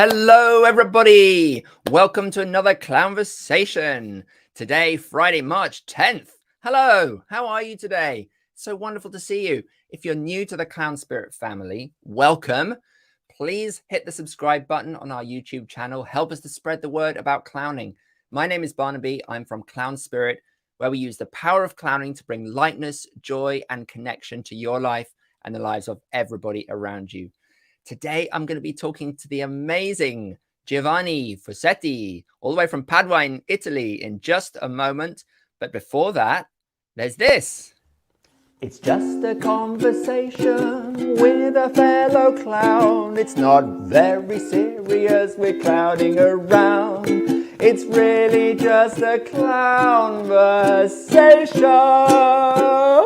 Hello, everybody. Welcome to another Clown-versation. Today, Friday, March 10th. Hello, how are you today? So wonderful to see you. If you're new to the Clown Spirit family, welcome. Please hit the subscribe button on our YouTube channel. Help us to spread the word about clowning. My name is Barnaby. I'm from Clown Spirit, where we use the power of clowning to bring lightness, joy, and connection to your life and the lives of everybody around you. Today, I'm going to be talking to the amazing Giovanni Fusetti, all the way from Padua in Italy, in just a moment. But before that, there's this. It's just a conversation with a fellow clown. It's not very serious, we're clowning around. It's really just a clown-versation.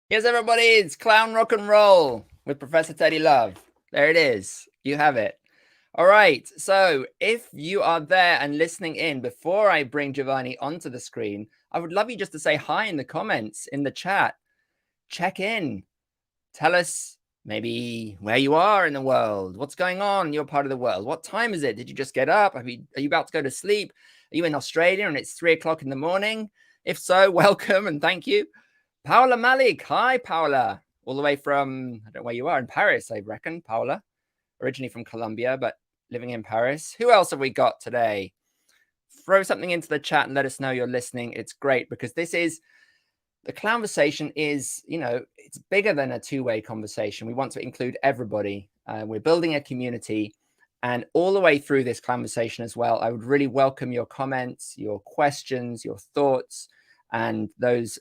Yes, everybody, it's Clown Rock and Roll with Professor Teddy Love. There it is. You have it. All right. So if you are there and listening in before I bring Giovanni onto the screen, I would love you just to say hi in the comments, in the chat. Check in. Tell us maybe where you are in the world. What's going on in your part of the world? What time is it? Did you just get up? Are you about to go to sleep? Are you in Australia and it's 3 o'clock in the morning? If so, welcome and thank you. Paola Malik. Hi, Paola. All the way from, I don't know where you are, in Paris, I reckon, Paola. Originally from Colombia, but living in Paris. Who else have we got today? Throw something into the chat and let us know you're listening. It's great because this is, the Clown-versation is, you know, it's bigger than a two-way conversation. We want to include everybody. We're building a community. And all the way through this Clown-versation as well, I would really welcome your comments, your questions, your thoughts, and those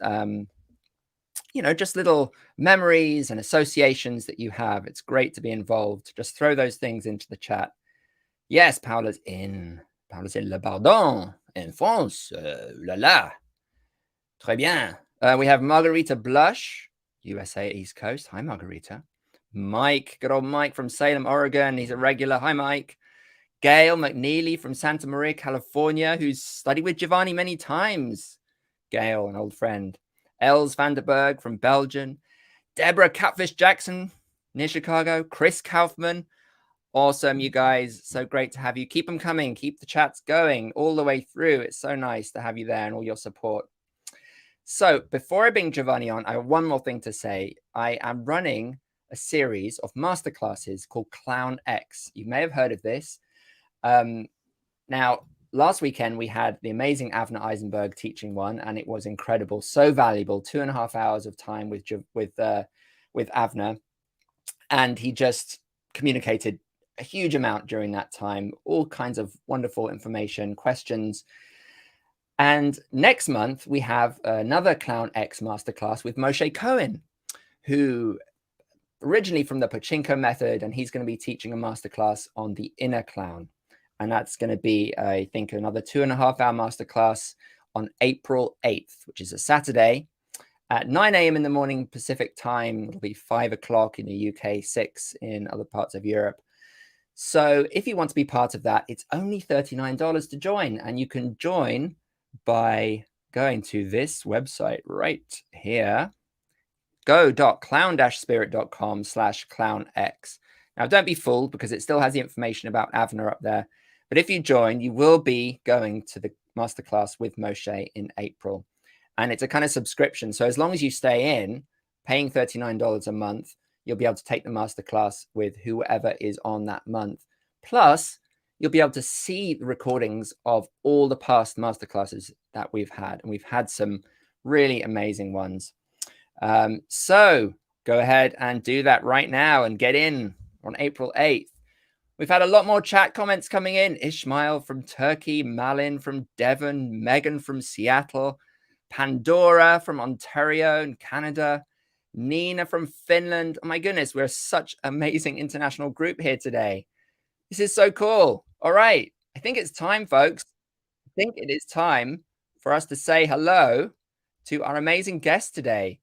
you know, just little memories and associations that you have. It's great to be involved. Just throw those things into the chat. Yes, Paola's in Le Pardon, in France. La la. Très bien. We have Margarita Blush, USA East Coast. Hi, Margarita. Mike, good old Mike from Salem, Oregon. He's a regular. Hi, Mike. Gail McNeely from Santa Maria, California, who's studied with Giovanni many times. Gail, an old friend. Els Vanderberg from Belgium, Deborah Catfish Jackson near Chicago, Chris Kaufman. Awesome, you guys. So great to have you. Keep them coming. Keep the chats going all the way through. It's so nice to have you there and all your support. So before I bring Giovanni on, I have one more thing to say. I am running a series of masterclasses called Clown X. You may have heard of this. Now, last weekend, we had the amazing Avner Eisenberg teaching one, and it was incredible, so valuable, 2.5 hours of time with Avner. And he just communicated a huge amount during that time, all kinds of wonderful information, questions. And next month, we have another Clown X masterclass with Moshe Cohen, who originally from the Pachinko method, and he's going to be teaching a masterclass on the inner clown. And that's going to be, I think, another 2.5 hour masterclass on April 8th, which is a Saturday at 9 a.m. in the morning Pacific time. It'll be 5 o'clock in the UK, 6 in other parts of Europe. So if you want to be part of that, it's only $39 to join. And you can join by going to this website right here. go.clown-spirit.com/clownx. Now, don't be fooled because it still has the information about Avner up there. But if you join, you will be going to the masterclass with Moshe in April. And it's a kind of subscription. So as long as you stay in, paying $39 a month, you'll be able to take the masterclass with whoever is on that month. Plus, you'll be able to see the recordings of all the past masterclasses that we've had. And we've had some really amazing ones. So go ahead and do that right now and get in on April 8th. We've had a lot more chat comments coming in. Ishmael from Turkey, Malin from Devon, Megan from Seattle, Pandora from Ontario and Canada, Nina from Finland. Oh my goodness, we're such an amazing international group here today. This is so cool. All right. I think it's time, folks. I think it is time for us to say hello to our amazing guest today.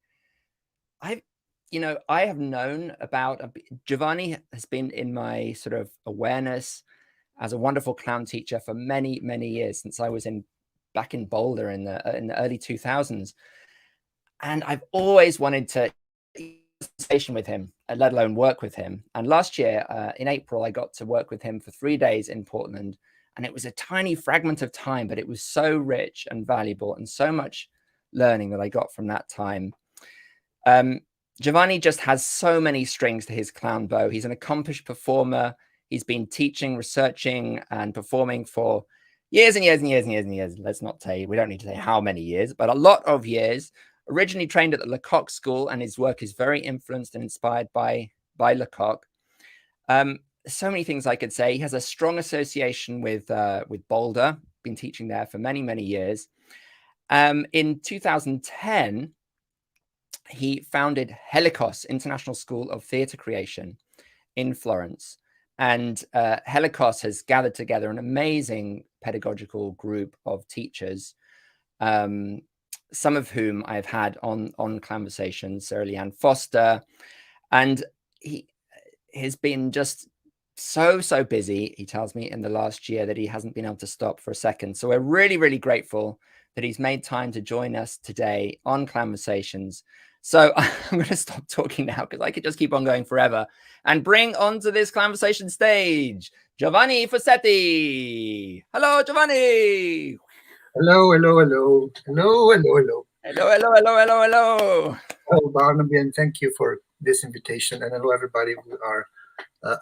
I have known about Giovanni has been in my sort of awareness as a wonderful clown teacher for many, many years, since I was back in Boulder in the early 2000s. And I've always wanted to station with him, let alone work with him. And last year in April, I got to work with him for 3 days in Portland. And it was a tiny fragment of time, but it was so rich and valuable and so much learning that I got from that time. Giovanni just has so many strings to his clown bow. He's an accomplished performer. He's been teaching, researching, and performing for years and years and years and years and years. Let's not say, we don't need to say how many years, but a lot of years. Originally trained at the Lecoq School, and his work is very influenced and inspired by Lecoq. So many things I could say. He has a strong association with Boulder, been teaching there for many, many years. In 2010, he founded Helicos, International School of Theatre Creation in Florence. And Helicos has gathered together an amazing pedagogical group of teachers, some of whom I've had on Clown-versation, Sarah Leanne Foster. And he has been just so busy, he tells me, in the last year that he hasn't been able to stop for a second. So we're really, really grateful that he's made time to join us today on Clown-versations. So I'm going to stop talking now because I could just keep on going forever and bring onto this Clown-versation stage Giovanni Fusetti. Hello, Giovanni. Hello, hello, hello. Hello, hello, hello. Hello, hello, hello, hello, hello. Hello, Barnaby, and thank you for this invitation. And hello, everybody who are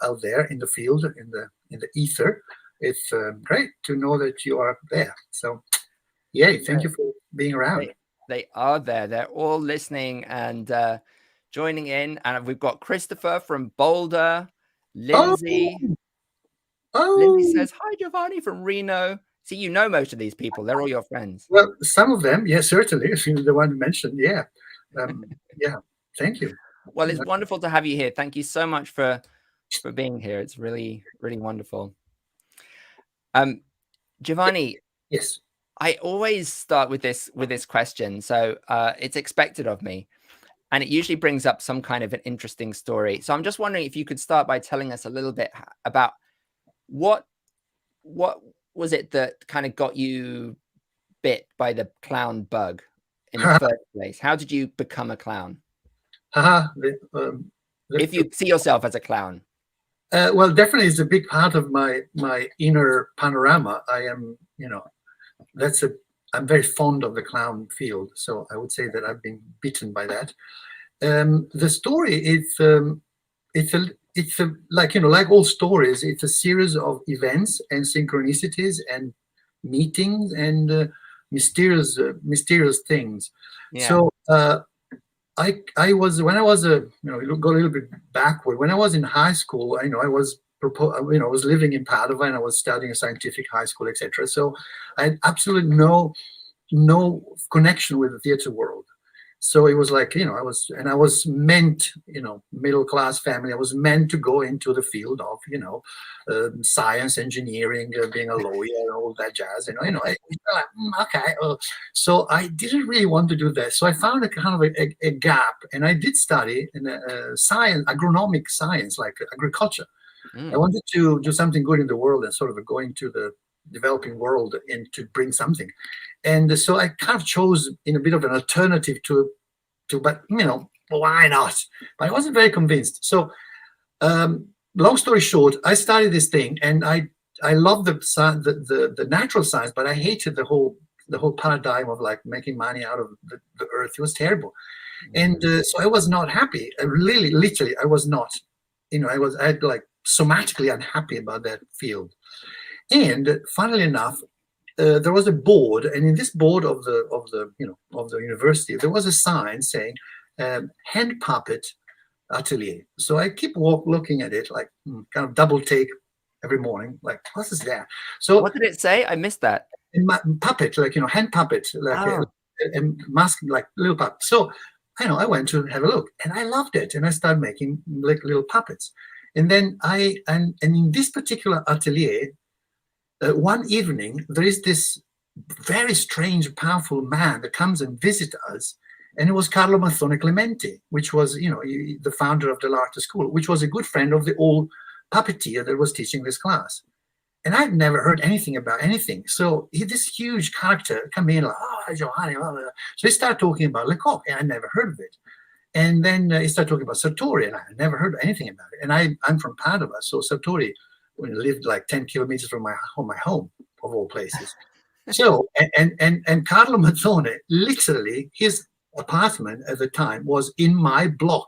out there in the field, in the ether. It's great to know that you are there. So, yay, thank you for being around. They are there. They're all listening and joining in. And we've got Christopher from Boulder, Lindsay. Lindsay says, hi, Giovanni from Reno. See, you know most of these people. They're all your friends. Well, some of them, yes, certainly. The one mentioned, yeah. Yeah, thank you. Well, it's wonderful to have you here. Thank you so much for being here. It's really, really wonderful. Giovanni. Yes. I always start with this question. So it's expected of me. And it usually brings up some kind of an interesting story. So I'm just wondering if you could start by telling us a little bit about what was it that kind of got you bit by the clown bug in the first place? How did you become a clown? If you see yourself as a clown. Well, definitely it's a big part of my inner panorama. I am, I'm very fond of the clown field. So I would say that I've been bitten by that. The story it's like all stories, it's a series of events and synchronicities and meetings and mysterious things. Yeah. So I was, when I was go a little bit backward. When I was in high school, I was living in Padua and I was studying a scientific high school, etc. So I had absolutely no connection with the theater world. So it was like, I was meant, middle class family. I was meant to go into the field of, science, engineering, being a lawyer, all that jazz. Okay. So I didn't really want to do that. So I found a kind of a gap, and I did study in science, agronomic science, like agriculture. I wanted to do something good in the world and sort of go into the developing world and to bring something. And so I kind of chose in a bit of an alternative but why not? But I wasn't very convinced. So long story short, I studied this thing and I loved the natural science, but I hated the whole paradigm of like making money out of the earth. It was terrible. And so I was not happy. Literally, I was not. I had like somatically unhappy about that field. And funnily enough, there was a board, and in this board of the university, there was a sign saying hand puppet atelier. So I keep looking at it, like kind of double take every morning, like what is that? So what did it say? I missed that. Puppet, like hand puppet, like a mask, like little puppet. So I went to have a look, and I loved it, and I started making like little puppets. And then and in this particular atelier. One evening, there is this very strange, powerful man that comes and visits us, and it was Carlo Mazzone Clementi, which was, the founder of Dell'Arte school, which was a good friend of the old puppeteer that was teaching this class. And I'd never heard anything about anything. So this huge character come in like, oh, Giovanni, blah, blah, blah. So he started talking about Lecoq, and I never heard of it. And then he started talking about Sartori, and I never heard anything about it. And I'm from Padua, so Sartori lived like 10 kilometers from my home, of all places. So, and Carlo Mazzone, literally, his apartment at the time was in my block.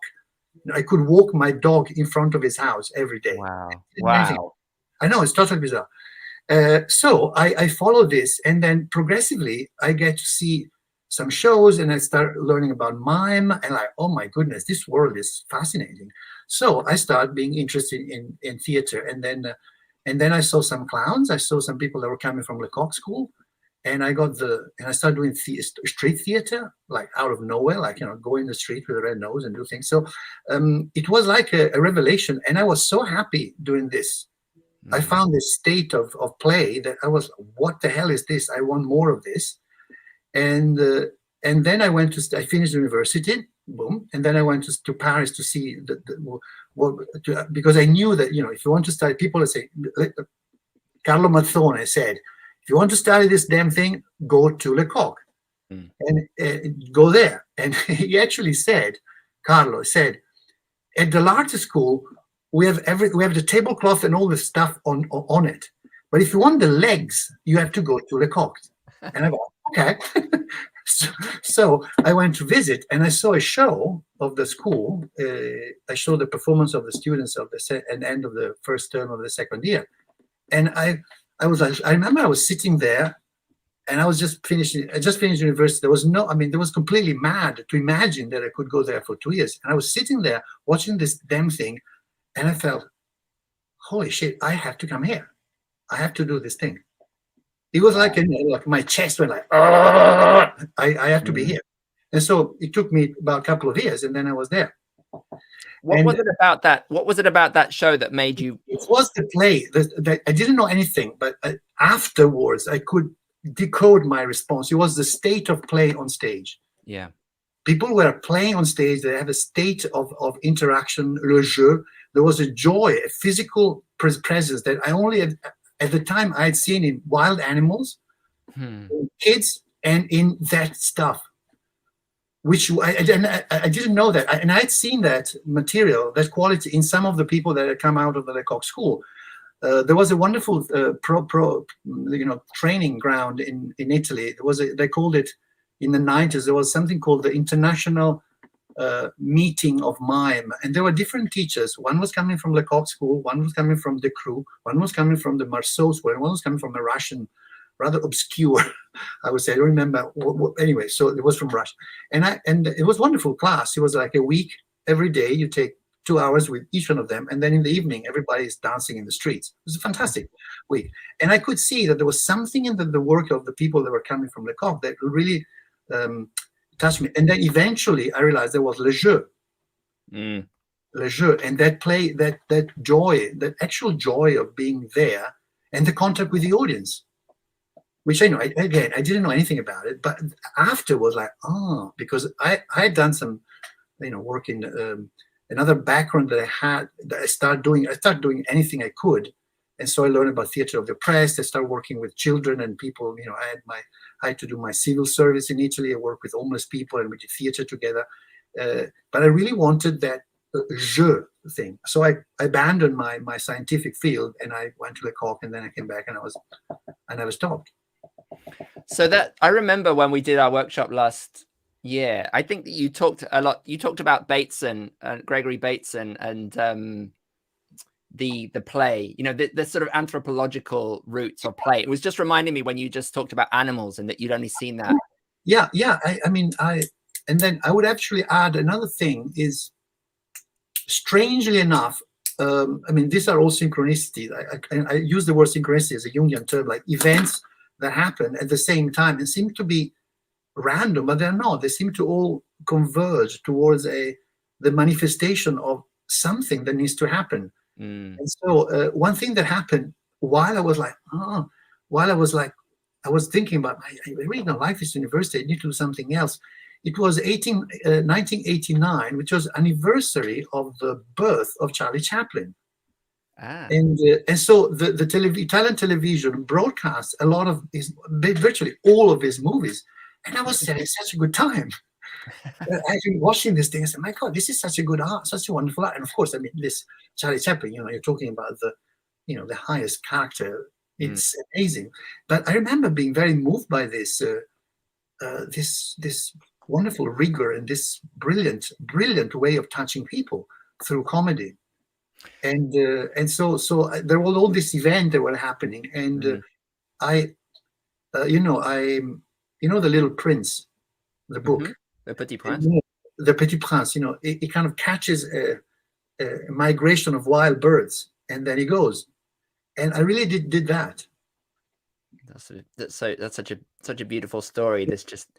I could walk my dog in front of his house every day. Wow. I know, it's totally bizarre. So I follow this, and then progressively I get to see some shows, and I start learning about mime, and like, oh my goodness, this world is fascinating. So I start being interested in theater, and then I saw some clowns. I saw some people that were coming from Lecoq School, and I started doing street theater, like out of nowhere, like, go in the street with a red nose and do things. So it was like a revelation, and I was so happy doing this. I found this state of play that I was, what the hell is this? I want more of this. And then I finished university, boom, and then I went to Paris to see because I knew that, if you want to study, people say, Carlo Mazzone said, if you want to study this damn thing, go to Lecoq and go there. And he actually said, Carlo said, at the Dell'Arte school, we have the tablecloth and all the stuff on it. But if you want the legs, you have to go to Lecoq. And I go, okay. So I went to visit, and I saw a show of the school. I showed the performance of the students at the end of the first term of the second year. And I remember I was sitting there, and I just finished university. There was completely mad to imagine that I could go there for 2 years. And I was sitting there watching this damn thing, and I felt, holy shit, I have to come here. I have to do this thing. It was like my chest went like, I have to be here. And so it took me about a couple of years, and then I was there. What was it about that? What was it about that show that made you? It was the play. I didn't know anything, but afterwards I could decode my response. It was the state of play on stage. Yeah. People were playing on stage. They have a state of interaction, le jeu. There was a joy, a physical presence that I only had, at the time, I had seen in wild animals, in kids, and in that stuff, which I didn't know that. And I had seen that material, that quality, in some of the people that had come out of the Lecoq School. There was a wonderful training ground in Italy. They called it, in the 90s, there was something called the International Meeting of Mime, and there were different teachers. One was coming from Lecoq School, one was coming from the Crew, one was coming from the Marceau School, and one was coming from a Russian, rather obscure, I would say, I don't remember. Anyway, so it was from Russia, and it was a wonderful class. It was like a week, every day you take 2 hours with each one of them, and then in the evening everybody is dancing in the streets. It was a fantastic week, and I could see that there was something in the work of the people that were coming from Lecoq that really touched me. And then eventually I realized there was le jeu, le jeu, and that play, that joy, that actual joy of being there, and the contact with the audience, which I know, I didn't know anything about it, but afterwards, like, because I had done some, work in another background that I had, that I started doing anything I could. And so I learned about theater of the press. I started working with children and people. I had to do my civil service in Italy. I worked with homeless people, and we did theater together. But I really wanted that jeu thing. So I abandoned my scientific field, and I went to Lecoq, and then I came back, and I never stopped. So that, I remember when we did our workshop last year, I think that you talked a lot. You talked about Bateson, Gregory Bateson, and the play, the sort of anthropological roots of play. It was just reminding me when you just talked about animals and that you'd only seen that. Yeah. And then I would actually add another thing is, strangely enough, these are all synchronicities. I use the word synchronicity as a Jungian term, like events that happen at the same time and seem to be random, but they're not. They seem to all converge towards the manifestation of something that needs to happen. And so one thing that happened while I was thinking about, I really don't like this university, I need to do something else. It was 1989, which was anniversary of the birth of Charlie Chaplin. And so the Italian television broadcasts a lot of virtually all of his movies, and I was having such a good time. Actually watching this thing, I said, "My God, this is such a good art, such a wonderful art." And of course, I mean, this Charlie Chaplin. You're talking about the highest character. It's amazing. But I remember being very moved by this wonderful rigor and this brilliant way of touching people through comedy. And so there was all this event that were happening, and I The Little Prince, the book, The Petit Prince. The Petit Prince. It kind of catches a migration of wild birds, and then he goes. And I really did that. That's such a beautiful story. This just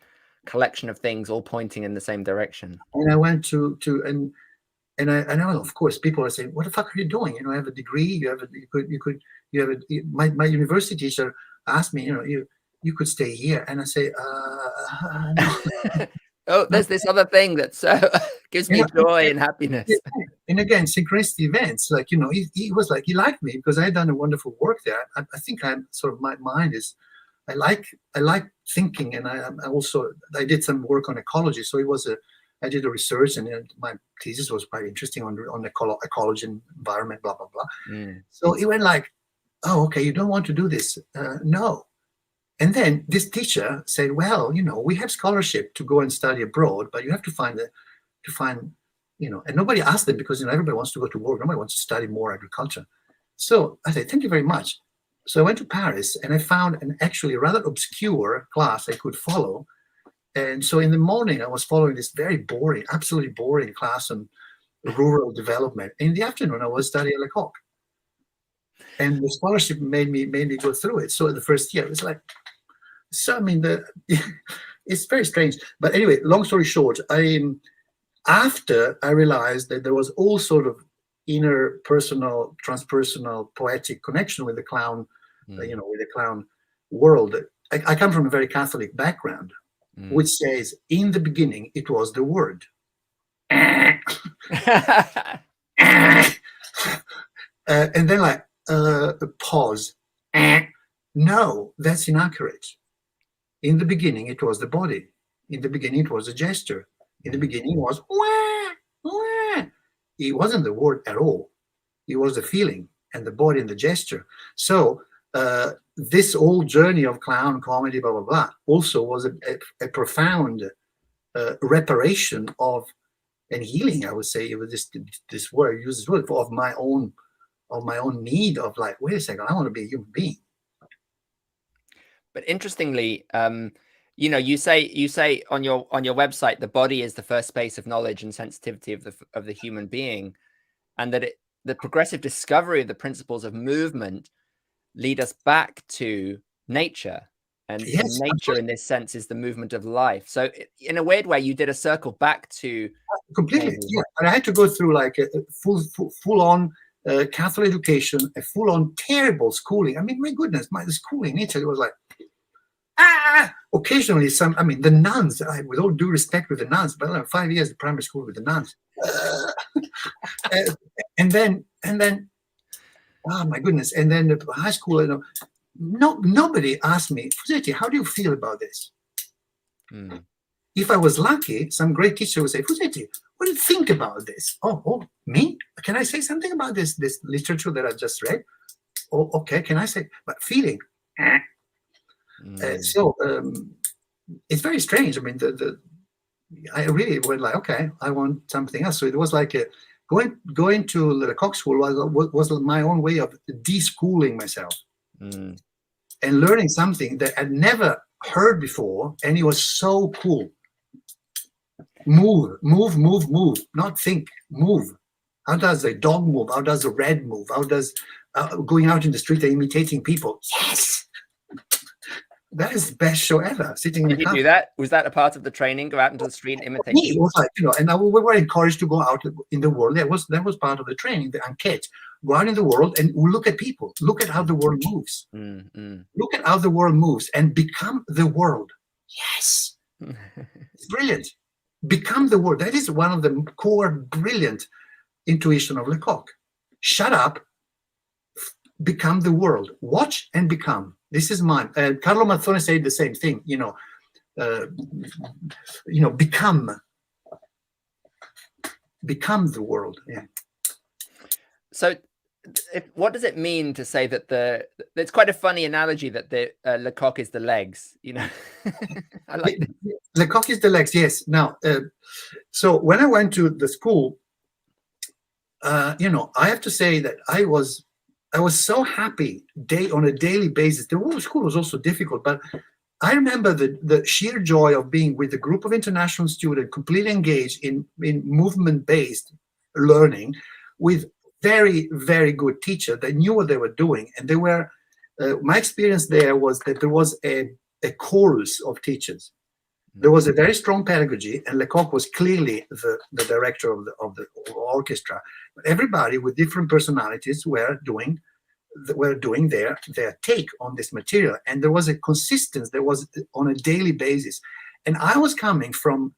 collection of things all pointing in the same direction. And I went and I know, of course, people are saying, "What the fuck are you doing? I have a degree. My university teacher asked me, you could stay here." And I say, no. Oh, there's this other thing that gives me joy and happiness. And again, synchronicity events, like, he was like, he liked me because I had done a wonderful work there. I think I'm sort of, my mind is, I like thinking, and I did some work on ecology. So I did a research, and my thesis was quite interesting on ecology and environment, blah, blah, blah. So he went like, "Oh, okay, you don't want to do this?" No. And then this teacher said, "Well, we have scholarship to go and study abroad, but you have to find, and nobody asked them because, everybody wants to go to work. Nobody wants to study more agriculture." So I said, "Thank you very much." So I went to Paris, and I found an actually rather obscure class I could follow. And so in the morning, I was following this very boring, absolutely boring class on rural development. In the afternoon, I was studying Lecoq. And the scholarship made me go through it. So the first year, it was like, it's very strange. But anyway, long story short, after I realized that there was all sort of inner personal, transpersonal, poetic connection with the clown, with the clown world. I come from a very Catholic background, which says, in the beginning, it was the word. And then pause. No, that's inaccurate. In the beginning, it was the body. In the beginning, it was a gesture. In the beginning, it was wah, wah. It wasn't the word at all. It was the feeling and the body and the gesture. So this whole journey of clown comedy, blah, blah, blah, also was a profound reparation of and healing, I would say. It was this word, use this word, of my own need of like, wait a second, I want to be a human being. But interestingly, you say on your website, the body is the first space of knowledge and sensitivity of the human being, and that the progressive discovery of the principles of movement lead us back to nature, and Yes, nature absolutely. in this sense is the movement of life. So in a weird way, you did a circle back to completely. Yeah, but I had to go through like a full on Catholic education, a full on terrible schooling. I mean, my goodness, the schooling in Italy was like, occasionally the nuns, with all due respect with the nuns, but like 5 years of primary school with the nuns. And then, oh my goodness. And then the high school, nobody asked me, Fusetti, how do you feel about this? If I was lucky, some great teacher would say, Fusetti, what do you think about this? Oh, me? Can I say something about this literature that I just read? Oh, okay, can I say, but feeling? So it's very strange. I mean, I really went like, okay, I want something else. So it was like going to Lecoq school was my own way of de-schooling myself and learning something that I'd never heard before, and it was so cool. Move, not think, move. How does a dog move? How does a rat move? How does going out in the street and imitating people? Yes! That is the best show ever. Sitting in the Did you do that? Was that a part of the training? Go out into the street and imitate people? It was like, and we were encouraged to go out in the world. That was part of the training, the enquete. Go out in the world and look at people. Look at how the world moves. Look at how the world moves and become the world. Yes. It's brilliant. Become the world. That is one of the core brilliant intuition of Lecoq. Shut up become the world. Watch and become. This is mine. Carlo Mazzone said the same thing. Become the world. Yeah. So, what does it mean to say that it's quite a funny analogy that the Lecoq is the legs, I like it. Lecoq is the legs, yes. Now, so when I went to the school, I have to say that I was so happy on a daily basis. The whole school was also difficult, but I remember the sheer joy of being with a group of international students, completely engaged in movement-based learning, with very, very good teachers that knew what they were doing. And they were, my experience there was that there was a chorus of teachers. There was a very strong pedagogy, and Lecoq was clearly the director of the orchestra. But everybody with different personalities were doing their take on this material, and there was a consistency. There was on a daily basis, and I was coming from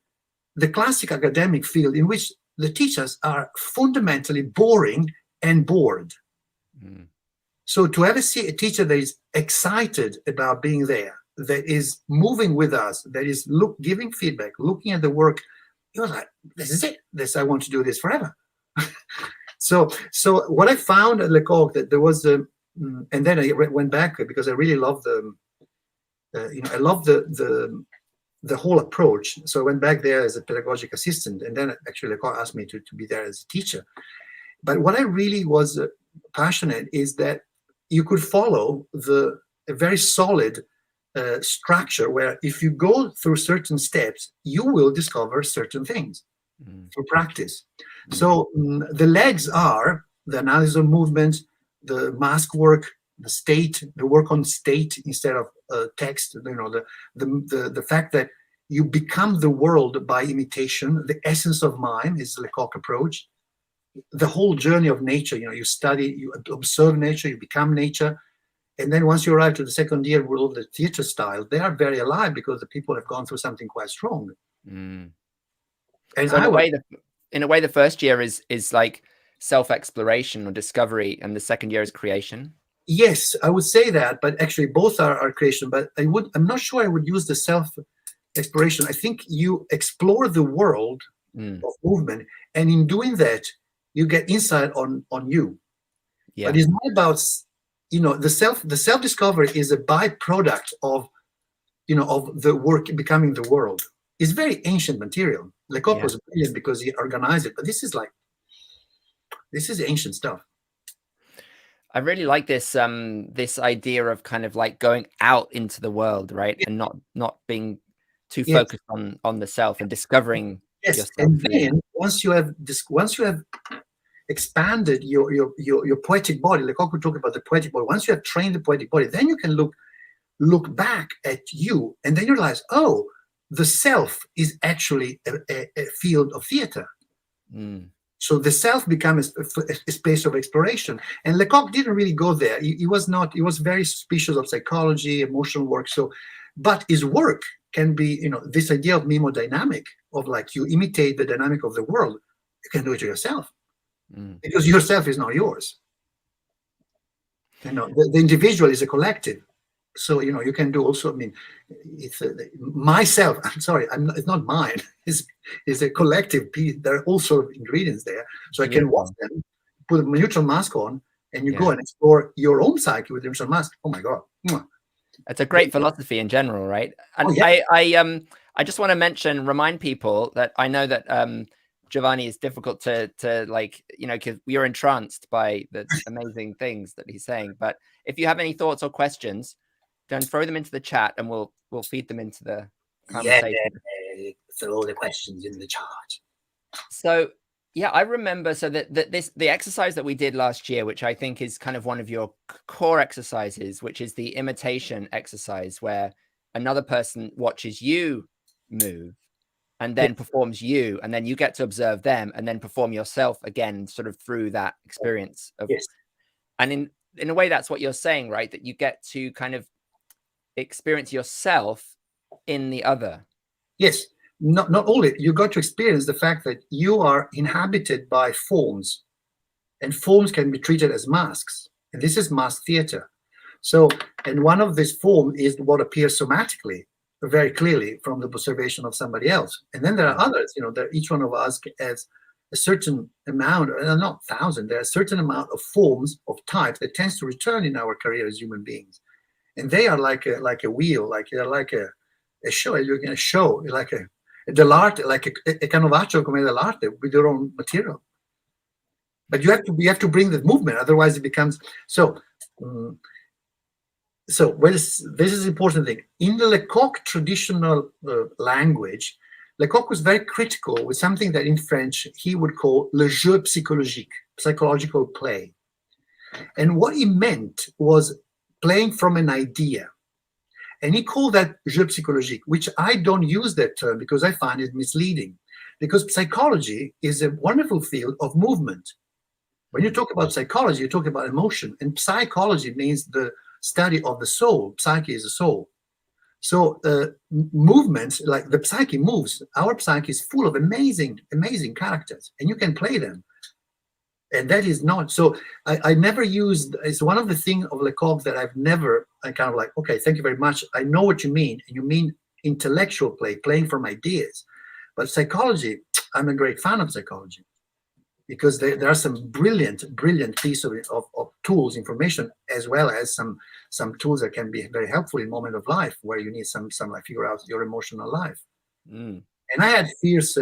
the classic academic field in which the teachers are fundamentally boring and bored. Mm. So to ever see a teacher that is excited about being there, that is moving with us, that is giving feedback, looking at the work, it was like, this is it. I want to do this forever. So what I found at Lecoq, that there was and then I went back because I really loved the whole approach. So I went back there as a pedagogic assistant, and then actually Lecoq asked me to be there as a teacher. But what I really was passionate is that you could follow a very solid structure where if you go through certain steps, you will discover certain things through practice. So the legs are the analysis of movement, the mask work, the work on state instead of text, the fact that you become the world by imitation. The essence of mind is the Lecoq approach. The whole journey of nature, you study, you observe nature, you become nature. And then once you arrive to the second year world of the theater style, they are very alive because the people have gone through something quite strong. And so in a way, the first year is like self-exploration or discovery, and the second year is creation. Yes, I would say that, but actually both are creation. But I'm not sure I would use the self-exploration. I think you explore the world of movement, and in doing that, you get insight on you. Yeah. But it's not about the self-discovery is a byproduct of of the work becoming the world. It's very ancient material. Lecoq was brilliant because he organized it, but this is ancient stuff. I really like this this idea of kind of like going out into the world, right? And not being too focused on the self and discovering yourself. And then once you have expanded your poetic body, Lecoq would talk about the poetic body. Once you have trained the poetic body, then you can look back at you, and then you realize, oh, the self is actually a field of theater. So the self becomes a space of exploration. And Lecoq didn't really go there. He was very suspicious of psychology, emotional work. But his work can be, this idea of mimodynamic, of like you imitate the dynamic of the world. You can do it to yourself because yourself is not yours. The individual is a collective. So, you can do also, it's myself, I'm sorry, it's not mine. It's a collective piece. There are all sorts of ingredients there. So I can watch them, put a neutral mask on, and you go and explore your own psyche with the neutral mask. Oh my God. It's a great philosophy in general, right? And I just want to remind people that I know that Giovanni is difficult to like, because you're entranced by the amazing things that he's saying. But if you have any thoughts or questions, then throw them into the chat and we'll feed them into the conversation. Yeah, throw the questions in the chat. So I remember the exercise that we did last year, which I think is kind of one of your core exercises, which is the imitation exercise, where another person watches you move and then performs you, and then you get to observe them and then perform yourself again, sort of through that experience of and in a way that's what you're saying, right? That you get to kind of experience yourself in the other. Yes, not only you got to experience the fact that you are inhabited by forms, and forms can be treated as masks. And this is mass theater. So, and one of this form is what appears somatically, very clearly from the observation of somebody else. And then there are others, that each one of us has a certain amount, not thousand, there are a certain amount of forms of type that tends to return in our career as human beings. And they are like a wheel, like a show. You're in a show, like a Dell'Arte, like a canovaccio come Dell'Arte with your own material. But you have to bring the movement, otherwise it becomes so. So this is an important thing. In the Lecoq traditional language, Lecoq was very critical with something that in French he would call le jeu psychologique, psychological play. And what he meant was playing from an idea. And he called that jeu psychologique, which I don't use that term because I find it misleading. Because psychology is a wonderful field of movement. When you talk about psychology, you talk about emotion. And psychology means the study of the soul. Psyche is a soul. So movements, like the psyche moves. Our psyche is full of amazing, amazing characters. And you can play them. And that is not, so I never used, it's one of the things of Lecoq that I kind of like, okay, thank you very much. I know what you mean. And you mean intellectual play, playing from ideas. But psychology, I'm a great fan of psychology because there are some brilliant piece of tools, information, as well as some tools that can be very helpful in moment of life where you need some like figure out your emotional life. And I had fierce,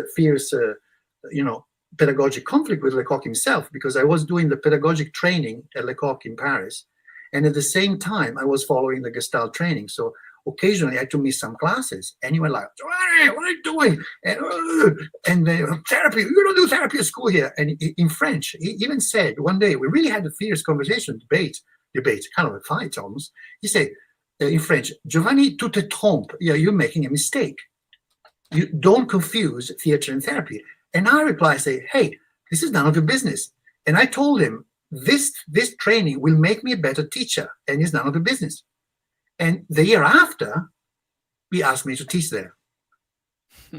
pedagogic conflict with Lecoq himself because I was doing the pedagogic training at Lecoq in Paris. And at the same time, I was following the Gestalt training. So occasionally I had to miss some classes. And he went like, "Hey, what are you doing?" And therapy, you don't do therapy at school here. And in French, he even said one day, we really had a fierce conversation, debate, kind of a fight almost. He said in French, "Giovanni, tu te trompes. Yeah, you're making a mistake. You don't confuse theater and therapy." And I reply, say, "Hey, this is none of your business." And I told him, this training will make me a better teacher, and it's none of your business. And the year after, he asked me to teach there.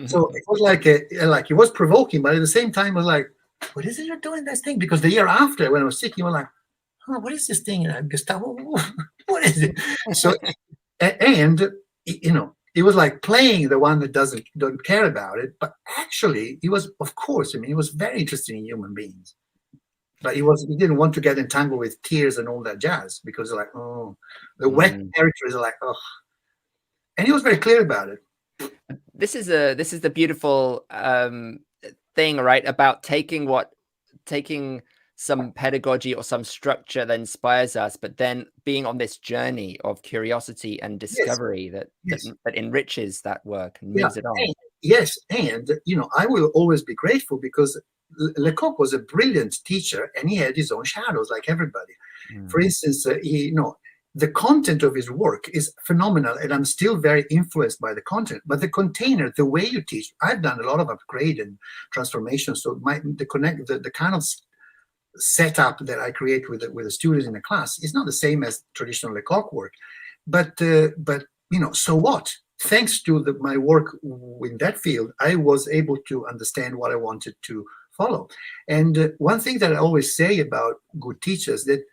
So it was like it was provoking, but at the same time, I was like, "What is it you're doing this thing?" Because the year after, when I was sick, you were like, "Oh, what is this thing, Gustavo? What is it?" So, and it was like playing the one that don't care about it, but actually he was, of course, he was very interested in human beings, but he didn't want to get entangled with tears and all that jazz because like, oh, the wet territories are like, oh, and he was very clear about it. This is the beautiful thing, right? About taking some pedagogy or some that inspires us, but then being on this journey of curiosity and discovery that enriches that work and moves it on. And I will always be grateful because Lecoq was a brilliant teacher and he had his own shadows like everybody. For instance, the content of his work is phenomenal and I'm still very influenced by the content, but the container, the way you teach, I've done a lot of upgrade and transformation. So the kind of setup that I create with the students in the class is not the same as traditional Lecoq work, but so what? Thanks to my work in that field, I was able to understand what I wanted to follow. And one thing that I always say about good teachers that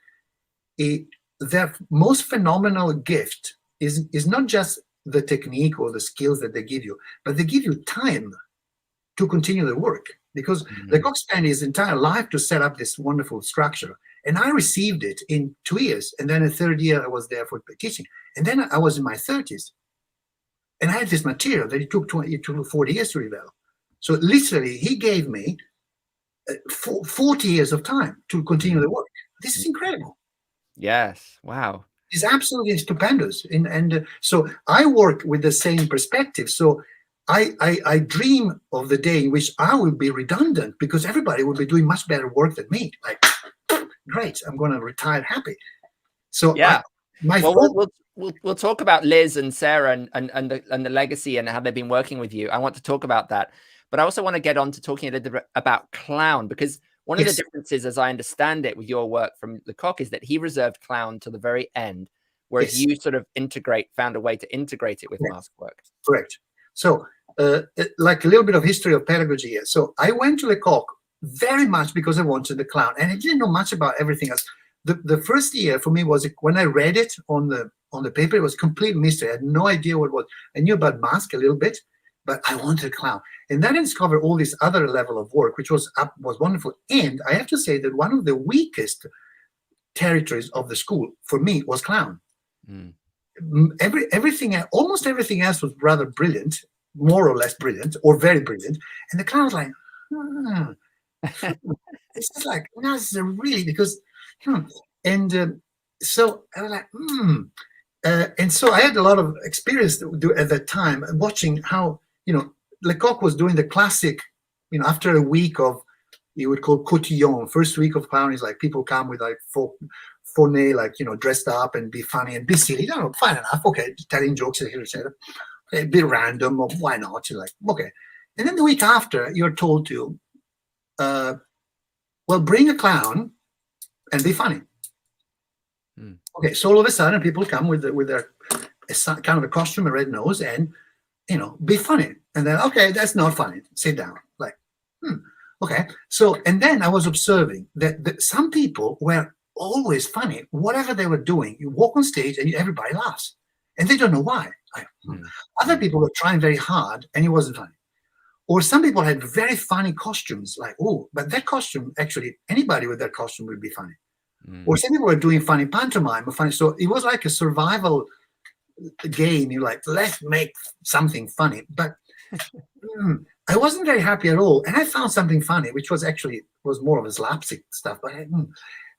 their most phenomenal gift is not just the technique or the skills that they give you, but they give you time to continue the work. Because Lecoq spent his entire life to set up this wonderful structure. And I received it in 2 years. And then the third year I was there for teaching. And then I was in my 30s. And I had this material that it took 40 years to develop. So literally, he gave me 40 years of time to continue the work. This is incredible. Yes. Wow. It's absolutely stupendous. And so I work with the same perspective. So I dream of the day in which I will be redundant because everybody will be doing much better work than me. Like, great, I'm going to retire happy. So yeah, we'll talk about Liz and Sarah and the legacy and how they've been working with you. I want to talk about that, but I also want to get on to talking a little bit about Clown, because one of the differences, as I understand it, with your work from Lecoq is that he reserved Clown to the very end, whereas you sort of found a way to integrate it with mask work. Correct. So, like a little bit of history of pedagogy here. So I went to Lecoq very much because I wanted the Clown, and I didn't know much about everything else. the first year for me was when I read it on the paper, it was complete mystery. I had no idea what it was. I knew about mask a little bit, but I wanted a clown. And then I discovered all this other level of work, which was wonderful. And I have to say that one of the weakest territories of the school for me was clown. Mm. Almost everything else was rather brilliant, more or less brilliant, or very brilliant. And the clown was like, it's just like, no, this is really, because, and so I was like, and so I had a lot of experience at that time watching how, Lecoq was doing the classic, after a week of, you would call cotillon, first week of clown is like people come with like fauné, like, dressed up and be funny and be silly. Fine enough, okay, telling jokes, etc. Okay, be random, or why not? You're like, okay. And then the week after, you're told to, well, bring a clown and be funny. Okay, so all of a sudden, people come with their kind of a costume, a red nose, and be funny. And then, okay, that's not funny. Sit down. Like, okay. So, and then I was observing that some people were always funny, whatever they were doing. You walk on stage and everybody laughs, and they don't know why. Other people were trying very hard, and it wasn't funny. Or some people had very funny costumes, like, but that costume, actually, anybody with that costume would be funny. Or some people were doing funny pantomime or funny. So it was like a survival game. You're like, let's make something funny. But I wasn't very happy at all. And I found something funny, which was more of a slapstick stuff. But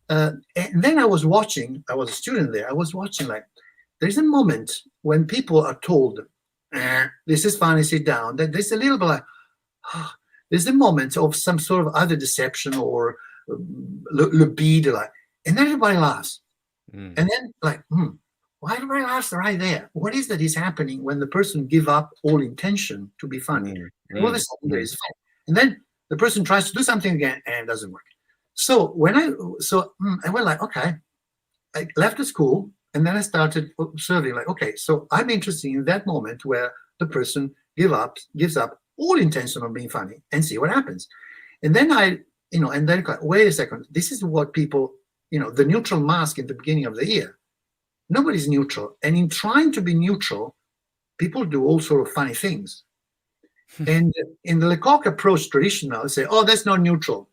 and then I was a student there. I was watching, like, there's a moment when people are told, this is funny, sit down. That there's a little bit like, there's a moment of some sort of other deception or libido, like, and then everybody laughs. And then, like, why everybody laughs right there? What is that is happening when the person give up all intention to be funny? And all of a sudden there is fun. And then the person tries to do something again and it doesn't work. So I went like, okay, I left the school and then I started observing, like, okay, so I'm interested in that moment where the person gives up all intention of being funny and see what happens. And then wait a second, this is what people, the neutral mask in the beginning of the year. Nobody's neutral. And in trying to be neutral, people do all sort of funny things. And in the Lecoq approach traditional, I say, that's not neutral.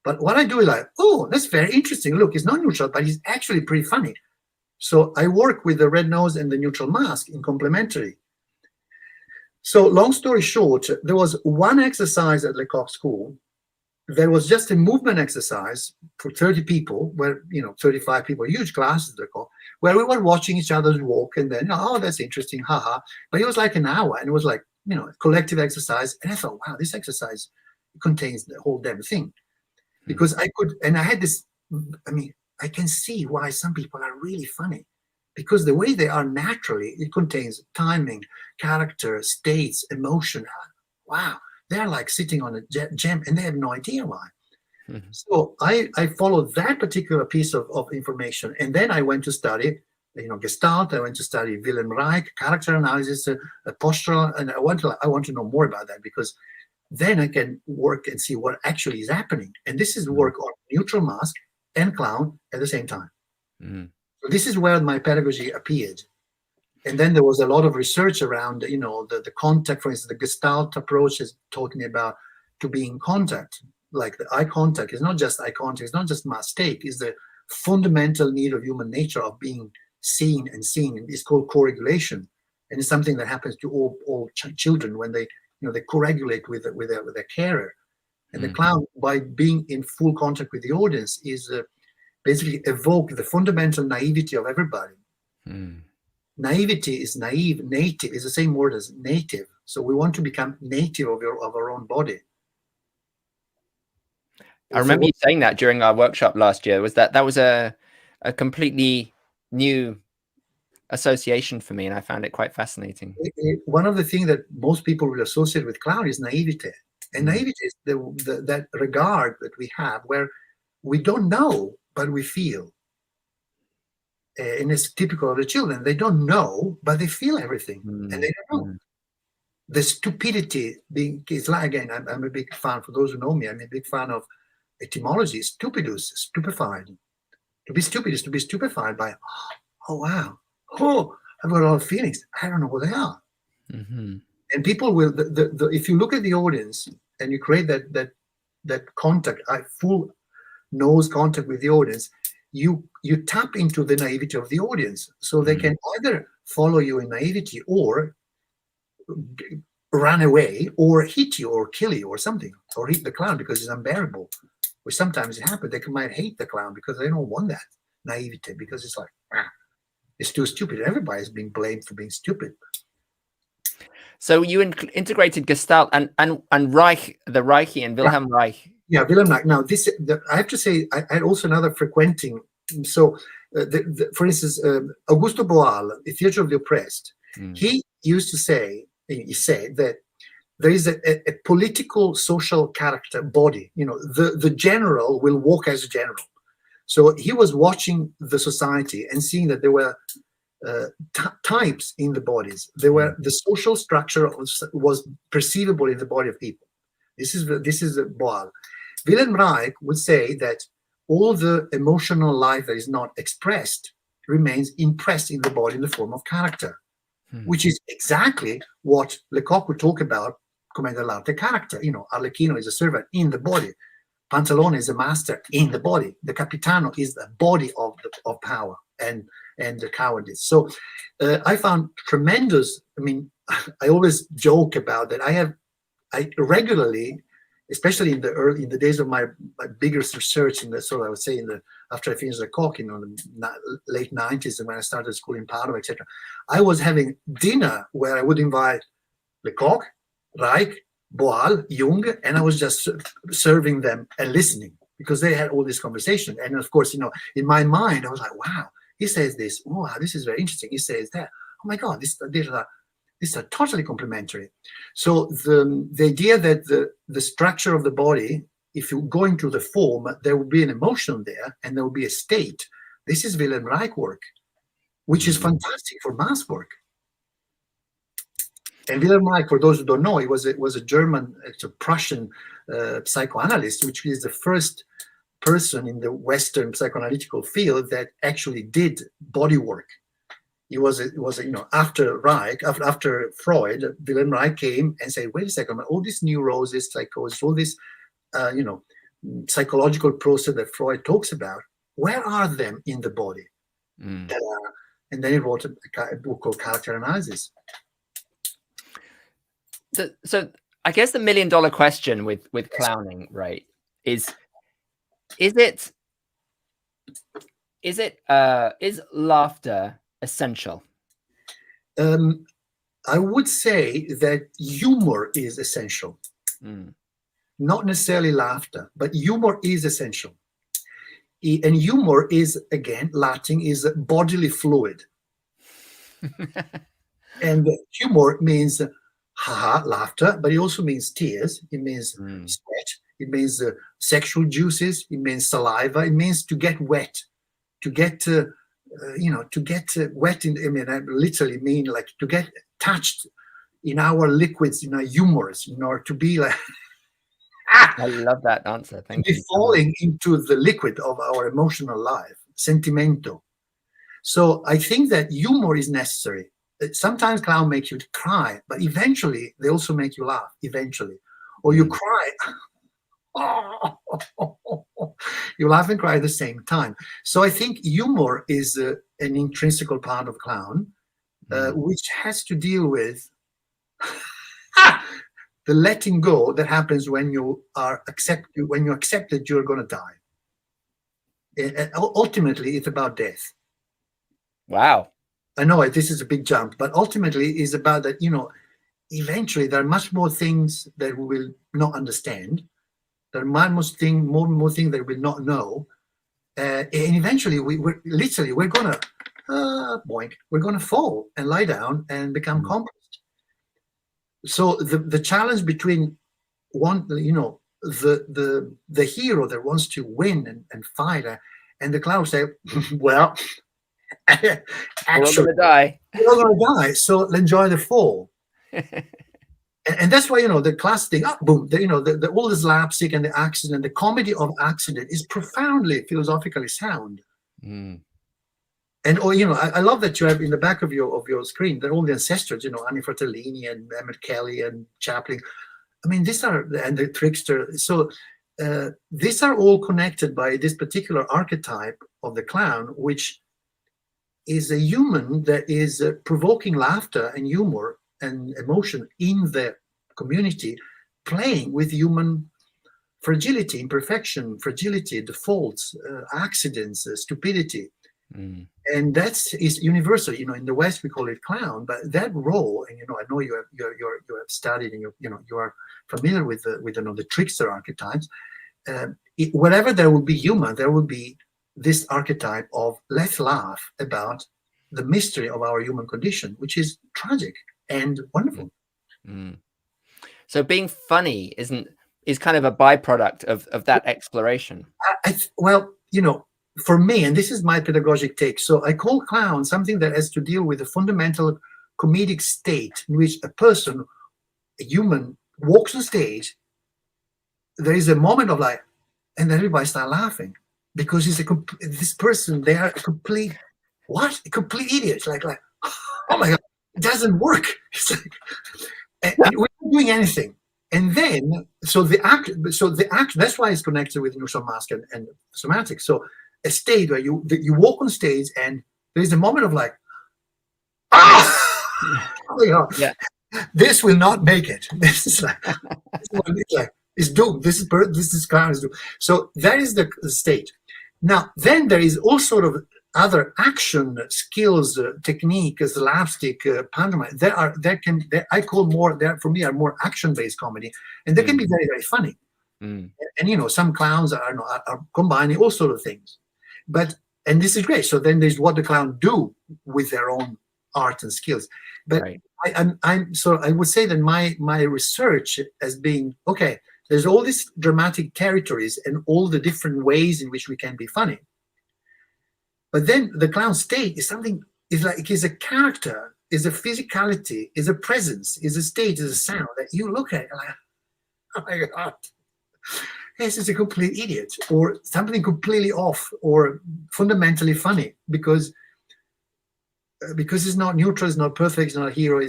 But what I do is like, that's very interesting. Look, it's not neutral, but it's actually pretty funny. So I work with the red nose and the neutral mask in complementary. So long story short, there was one exercise at Lecoq School. There was just a movement exercise for 30 people, where, 35 people, huge classes, where we were watching each other's walk, and then, that's interesting, haha. But it was like an hour, and it was like, collective exercise. And I thought, wow, this exercise contains the whole damn thing. Because I had this, I can see why some people are really funny. Because the way they are naturally, it contains timing, character, states, emotion. Wow. They're like sitting on a gem and they have no idea why. So I followed that particular piece of information. And then I went to study, Gestalt. I went to study Wilhelm Reich, character analysis, postural. And I want to know more about that, because then I can work and see what actually is happening. And this is work on neutral mask and clown at the same time. So this is where my pedagogy appeared. And then there was a lot of research around, the contact. For instance, the Gestalt approach is talking about to be in contact. Like the eye contact is not just eye contact, it's not just mistake, it's the fundamental need of human nature of being seen and seen. It's called co-regulation. And it's something that happens to all children when they co-regulate with their carer. And the clown, by being in full contact with the audience, is basically evoke the fundamental naivety of everybody. Naivety is naive, native is the same word as native. So we want to become native of our own body. I remember you saying that during our workshop last year. That was a completely new association for me, and I found it quite fascinating. One of the things that most people will associate with clown is naivety. And naivety is that regard that we have where we don't know, but we feel. And it's typical of the children. They don't know, but they feel everything. And they don't know. The stupidity is like, again, I'm a big fan, for those who know me, I'm a big fan of etymology, stupidus, stupefied. To be stupid is to be stupefied by, oh wow, oh, I've got a lot of feelings. I don't know what they are. Mm-hmm. And people will, if you look at the audience and you create that contact, full nose contact with the audience, you tap into the naivety of the audience. So they can either follow you in naivety or run away or hit you or kill you or something, or hit the clown because it's unbearable. Or sometimes it happens, they might hate the clown because they don't want that naivety, because it's like, it's too stupid. Everybody's being blamed for being stupid. So you integrated Gestalt and Reich, the Reichian, Wilhelm Reich. Yeah, Wilhelm Reich. Now, I have to say, I had also another frequenting. So, for instance, Augusto Boal, the Theatre of the Oppressed, he used to say, he said that there is a political, social character body. You know, the general will walk as a general. So he was watching the society and seeing that there were types in the bodies. There were the social structure was perceivable in the body of people. This is Boal. Wilhelm Reich would say that all the emotional life that is not expressed remains impressed in the body in the form of character, which is exactly what Lecoq would talk about, come dell'arte, character. You know, Arlecchino is a servant in the body. Pantalone is a master in the body. The Capitano is the body of power and the cowardice. So I found tremendous. I mean, I always joke about that. I regularly, especially in the days of my biggest research in the sort of, I would say after I finished Lecoq in the late 90s and when I started school in Padua, etc. I was having dinner where I would invite Lecoq, Reich, Boal, Jung, and I was just serving them and listening because they had all this conversation. And of course, you know, in my mind, I was like, wow, he says this. Wow, this is very interesting. He says that. Oh my God, these are totally complementary. So the idea that the structure of the body, if you go into the form, there will be an emotion there and there will be a state. This is Wilhelm Reich work, which is fantastic for mass work. And Wilhelm Reich, for those who don't know, he was a German, it's a Prussian psychoanalyst, which is the first person in the Western psychoanalytical field that actually did body work. It was you know, after Reich, after Freud, Wilhelm Reich came and said, wait a second, all these neuroses, psychosis, all this you know, psychological process that Freud talks about, where are them in the body? And then he wrote a book called Character Analysis. So I guess the $1 million question with clowning, right, is laughter essential? I would say that humor is essential. Not necessarily laughter, but humor is essential. And humor is, again, Latin is bodily fluid. And humor means haha, laughter, but it also means tears. It means sweat. It means sexual juices. It means saliva. It means to get wet, to get you know, to get wet. I mean, I literally mean like to get touched in our liquids, in our humors, in order to be like. I love that answer. Thank you. Falling into the liquid of our emotional life, sentimento. So I think that humor is necessary. Sometimes clown makes you cry, but eventually they also make you laugh. Eventually, or you cry. You laugh and cry at the same time. So I think humor is an intrinsic part of clown, which has to deal with the letting go that happens when you accept that you're going to die. Ultimately, it's about death. Wow. I know this is a big jump, but ultimately it's about that, you know, eventually there are much more things that we will not understand. There are more things that we will not know. And eventually we're going to boink, we're going to fall and lie down and become compost. So the challenge between one, you know, the hero that wants to win and fight and the clown say, well, actually, we're all going to die. So enjoy the fall. and that's why, you know, the class thing, boom, you know, all the slapstick and the accident, the comedy of accident is profoundly philosophically sound. Mm. And I love that you have in the back of your screen that all the ancestors, Annie Fratellini and Emmett Kelly and Chaplin. I mean, and the trickster. So these are all connected by this particular archetype of the clown, which is a human that is provoking laughter and humor and emotion in the community, playing with human fragility, imperfection, fragility, defaults, accidents, stupidity. Mm. And is universal. In the West we call it clown, but that role, and I know you have studied, and you are familiar with the trickster archetypes. Wherever there will be humor, there will be this archetype of let's laugh about the mystery of our human condition, which is tragic and wonderful. Mm. So being funny is kind of a byproduct of that exploration. Well, for me, and this is my pedagogic take, so I call clown something that has to deal with the fundamental comedic state in which a person, a human, walks on stage. There is a moment of like, and everybody starts laughing because this person, they are a complete idiot. Like, oh my God, it doesn't work. It's like, and we're not doing anything. And then, so the act, that's why it's connected with neutral mask and somatic. So a state where you walk on stage and there's a moment of like, yeah, this will not make it. This is like, it's doomed. This is clown is doomed. So that is the state. Now, then there is all sort of other action skills, technique, slapstick, pantomime. I call more, for me, are more action-based comedy, and they can be very, very funny. And some clowns are combining all sort of things. And this is great. So then there's what the clown do with their own art and skills. But right. I would say that my research has been, okay, there's all these dramatic territories and all the different ways in which we can be funny. But then the clown state is a character, is a physicality, is a presence, is a state, is a sound that you look at and like, oh my God, this is a complete idiot, or something completely off, or fundamentally funny because it's not neutral, it's not perfect, it's not a hero.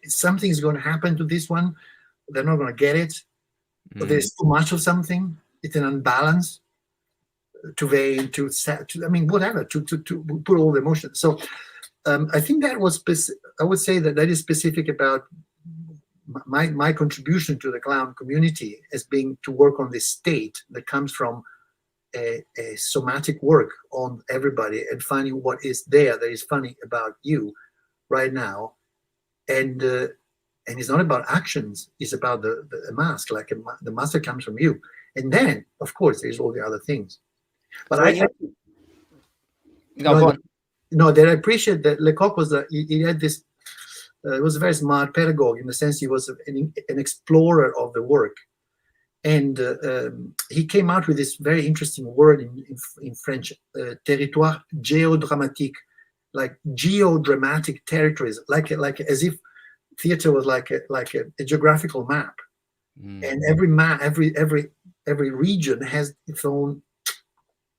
Something is going to happen to this one. They're not going to get it. Or there's too much of something. It's an unbalance. Whatever, to put all the emotions. So I think that was I would say that is specific about my contribution to the clown community as being to work on this state that comes from a somatic work on everybody and finding what is there that is funny about you right now. And it's not about actions, it's about the mask, like the mask that comes from you. And then, of course, there's all the other things. But I appreciate that Lecoq was he had this. He was a very smart pedagogue in the sense he was an explorer of the work, and he came out with this very interesting word in French, territoire géodramatique, like geodramatic territories, like as if theater was like a geographical map, and every region has its own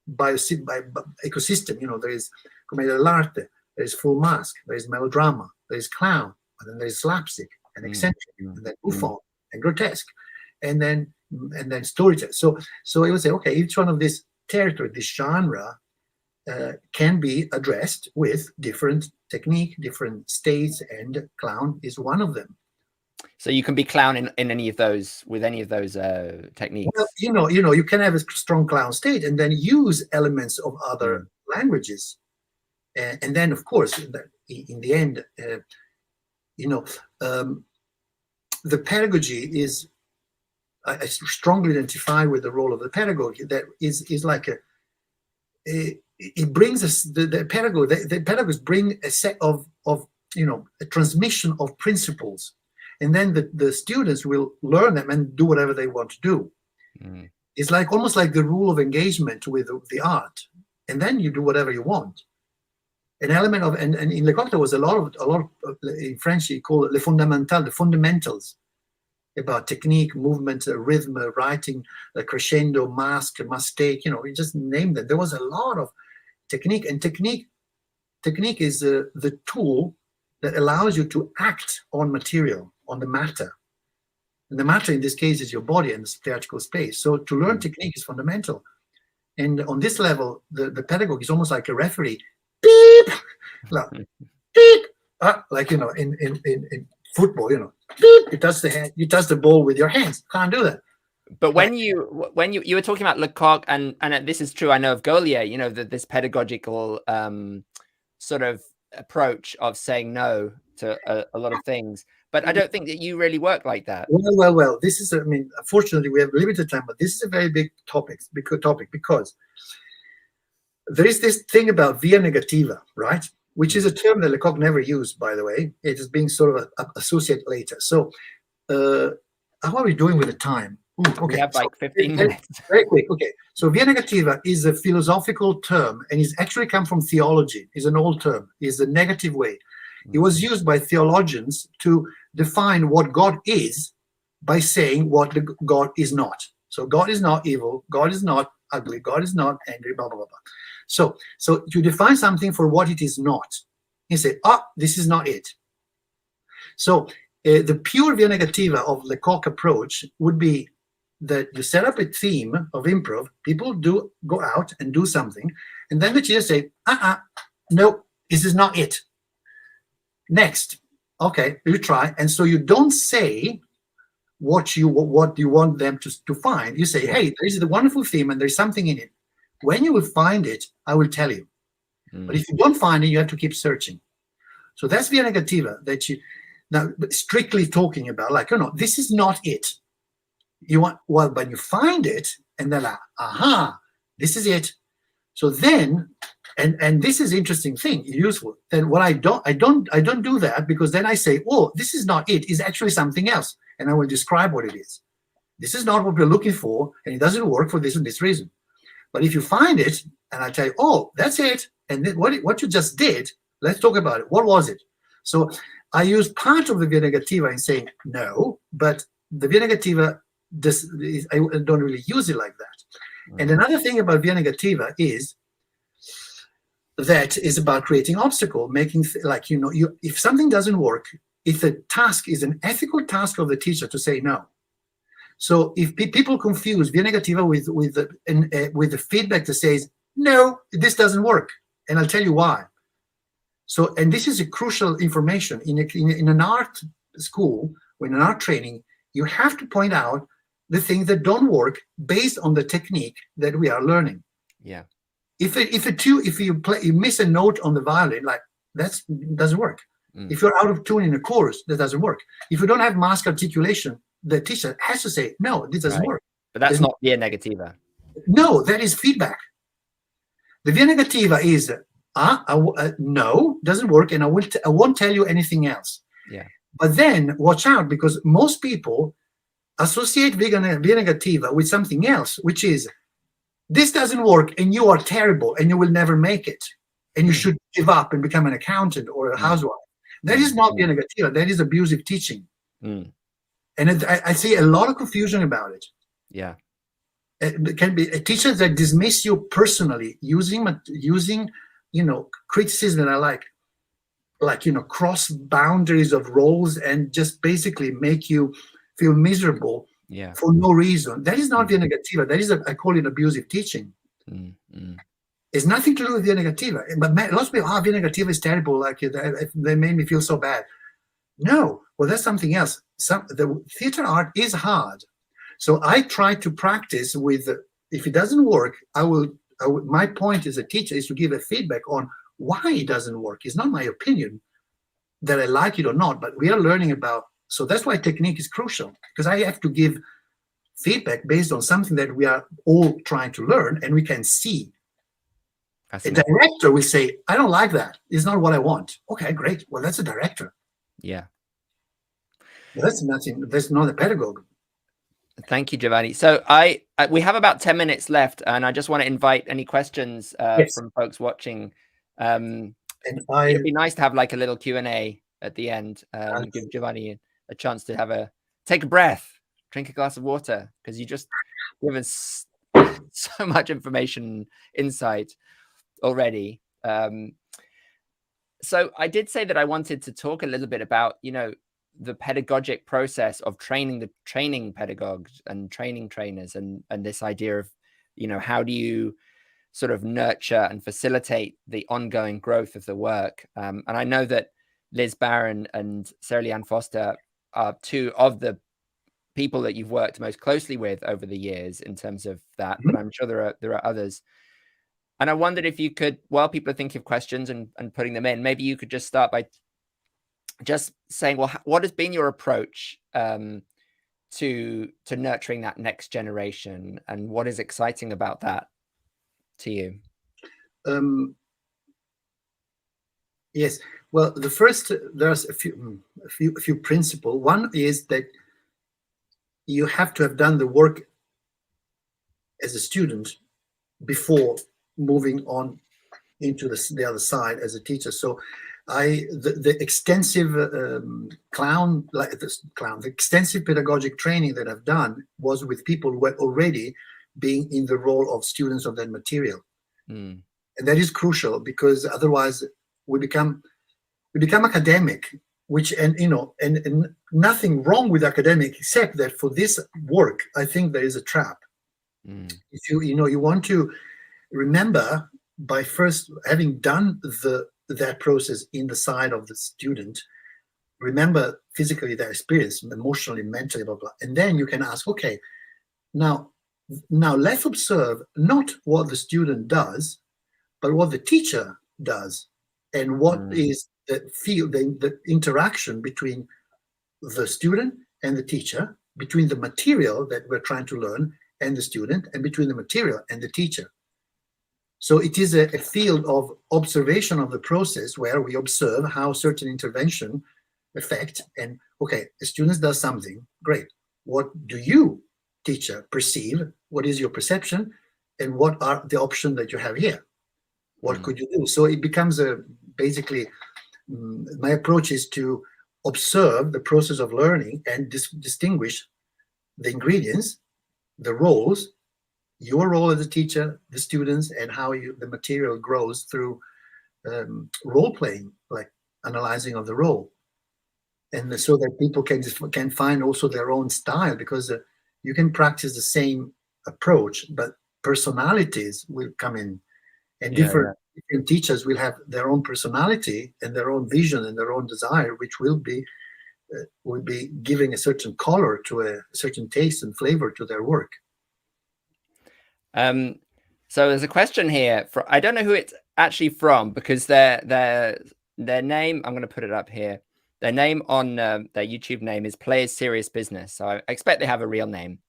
by ecosystem. There is Commedia dell'arte, there is full mask, there is melodrama, there is clown, and then there is slapstick and eccentric, and then bouffon and grotesque, and then storytelling. So I would say, okay, each one of this territory, this genre, can be addressed with different technique, different states, and clown is one of them. So you can be clown in any of those, with any of those techniques. Well, you can have a strong clown state and then use elements of other languages, and then of course in the end, the pedagogy is. I strongly identify with the role of the pedagogue. That is like it brings us the pedagogue. The pedagogues bring a set of a transmission of principles. And then the students will learn them and do whatever they want to do. It's like almost like the rule of engagement with the art. And then you do whatever you want. An element of, and in Lecoq there was a lot of in French he called it les fondamentales, the fundamentals about technique, movement, rhythm, writing, crescendo, mask, mistake. You just name them. There was a lot of technique. And technique is the tool that allows you to act on material, on the matter. And the matter in this case is your body and the theatrical space. So to learn technique is fundamental. And on this level, the pedagogue is almost like a referee. Beep, like, beep, like in football, beep, you touch the hand, you touch the ball with your hands. Can't do that. But when you were talking about Lecoq, and this is true, I know of Gaulier, this pedagogical sort of approach of saying no to a lot of things. But I don't think that you really work like that. Well. This is, unfortunately, we have limited time, but this is a very big topic because there is this thing about via negativa, right? Which is a term that Lecoq never used, by the way. It is being sort of associated later. So how are we doing with the time? Okay. We have like 15 minutes. Very quick. Okay. So via negativa is a philosophical term, and it's actually come from theology. It's an old term. It's a negative way. It was used by theologians to define what God is by saying what God is not. So God is not evil. God is not ugly. God is not angry, blah, blah, blah, blah. So you define something for what it is not. You say, this is not it. So the pure via negativa of Lecoq approach would be that you set up a theme of improv, people go out and do something, and then the teacher say, no, this is not it. Next. Okay, you try. And so you don't say what you want them to find. You say, hey, there is a wonderful theme and there's something in it. When you will find it, I will tell you. But if you don't find it, you have to keep searching. So that's via negativa that you now strictly talking about, like, this is not it. You want, well, but you find it and then like, this is it. So then, and this is interesting thing, useful. Then what I don't do that, because then I say, oh, this is not it, it's actually something else. And I will describe what it is. This is not what we're looking for, and it doesn't work for this and this reason. But if you find it, and I tell you, oh, that's it, and then what you just did, let's talk about it. What was it? So I use part of the via negativa in saying no, but the via negativa, I don't really use it like that. And another thing about via negativa is that is about creating obstacle, making if something doesn't work, if the task is an ethical task of the teacher to say no. So if people confuse via negativa with the feedback that says no, this doesn't work, and I'll tell you why. So, and this is a crucial information in an art school, or in an art training, you have to point out the things that don't work based on the technique that we are learning. Yeah. If you miss a note on the violin, like that doesn't work. If you're out of tune in a chorus, that doesn't work. If you don't have mask articulation, the teacher has to say, no, this doesn't work. But that's not via negativa. No, that is feedback. The via negativa is, no, doesn't work, and I won't tell you anything else. Yeah. But then watch out, because most people associate via negativa with something else, which is, this doesn't work and you are terrible and you will never make it. And you should give up and become an accountant or a housewife. That is not via negativa. That is abusive teaching. And I see a lot of confusion about it. Yeah. It can be teachers that dismiss you personally using criticism that I like, cross boundaries of roles and just basically make you feel miserable for no reason. That is not via negativa. That is, I call it abusive teaching. It's nothing to do with via negativa. But lots of people, via negativa is terrible. Like they made me feel so bad. No, well, that's something else. The theater art is hard. So I try to practice with, if it doesn't work, my point as a teacher is to give a feedback on why it doesn't work. It's not my opinion that I like it or not, but we are learning about. So that's why technique is crucial, because I have to give feedback based on something that we are all trying to learn and we can see. A director will say, I don't like that. It's not what I want. Okay, great. Well, that's a director. Yeah. Well, that's nothing. That's not a pedagogue. Thank you, Giovanni. So we have about 10 minutes left, and I just want to invite any questions from folks watching. It'd be nice to have like a little Q&A at the end. Give Giovanni a chance to take a breath, drink a glass of water, because you just give us so much information, insight. already. So I did say that I wanted to talk a little bit about, the pedagogic process of training pedagogues and training trainers, and this idea of, how do you sort of nurture and facilitate the ongoing growth of the work. And I know that Liz Barron and Sarah Leanne Foster are two of the people that you've worked most closely with over the years in terms of that, but I'm sure there are others. And I wondered if you could, while people are thinking of questions and putting them in, maybe you could just start by just saying, well, what has been your approach to nurturing that next generation, and what is exciting about that to you? Yes. Well, there's a few principles. One is that you have to have done the work as a student before moving on into the other side as a teacher. So the extensive the extensive pedagogic training that I've done was with people who were already being in the role of students of that material. And that is crucial, because otherwise we become academic, and nothing wrong with academic, except that for this work, I think there is a trap. If you want to remember, by first having done that process in the side of the student, remember physically their experience, emotionally, mentally, blah, blah. And then you can ask, okay, now let's observe not what the student does, but what the teacher does, and what is the interaction between the student and the teacher, between the material that we're trying to learn and the student, and between the material and the teacher. So it is a field of observation of the process, where we observe how certain intervention affect, and okay, the student does something, great. What do you, teacher, perceive? What is your perception? And what are the options that you have here? What could you do? So it becomes basically, my approach is to observe the process of learning and distinguish the ingredients, the roles, your role as a teacher, the students, and how the material grows through role playing, like analyzing of the role, and so that people can find also their own style, because you can practice the same approach, but personalities will come in, and different teachers will have their own personality and their own vision and their own desire, which will be giving a certain color to a certain taste and flavor to their work. So there's a question here I don't know who it's actually from, because their name, I'm going to put it up here. Their name on their YouTube name is Players Serious Business. So I expect they have a real name.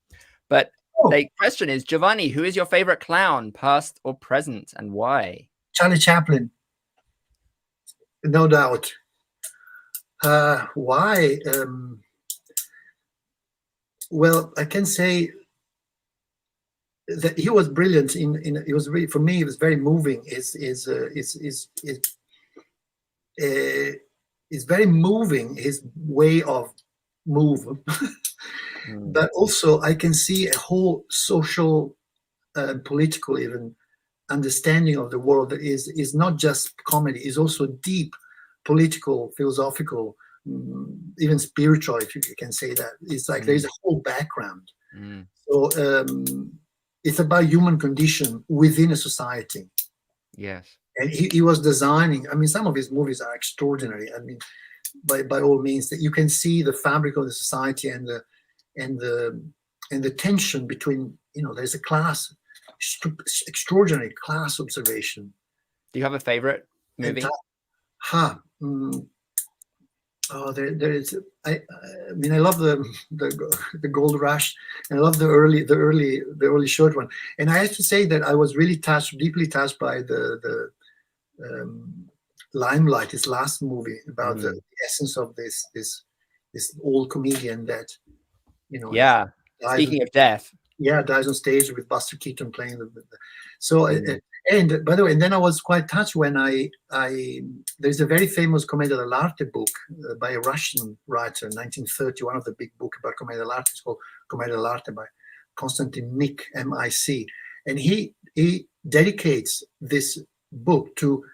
But the question is, Giovanni, who is your favorite clown, past or present, and why? Charlie Chaplin, no doubt. Why? Well, I can say that he was brilliant it was really, for me, it was very moving. It's very moving, his way of move. But also I can see a whole social, political, even understanding of the world that is not just comedy, is also deep political, philosophical, even spiritual, if you can say that. It's like there's a whole background. So it's about human condition within a society. Yes. And he was designing, I mean, some of his movies are extraordinary. I mean, by all means, that you can see the fabric of the society and the tension between, there's a class, extraordinary class observation. Do you have a favorite movie? There is. I mean, I love the Gold Rush, and I love the early short one. And I have to say that I was really deeply touched by the Limelight, his last movie, about the essence of this old comedian that, Speaking of death. Dies on stage with Buster Keaton playing and by the way, and then I was quite touched when there's a very famous Commedia dell'arte book by a Russian writer, 1930, one of the big book about Commedia dell'arte. It's called Commedia dell'arte by Konstantin Mick, M-I-C. And he dedicates this book to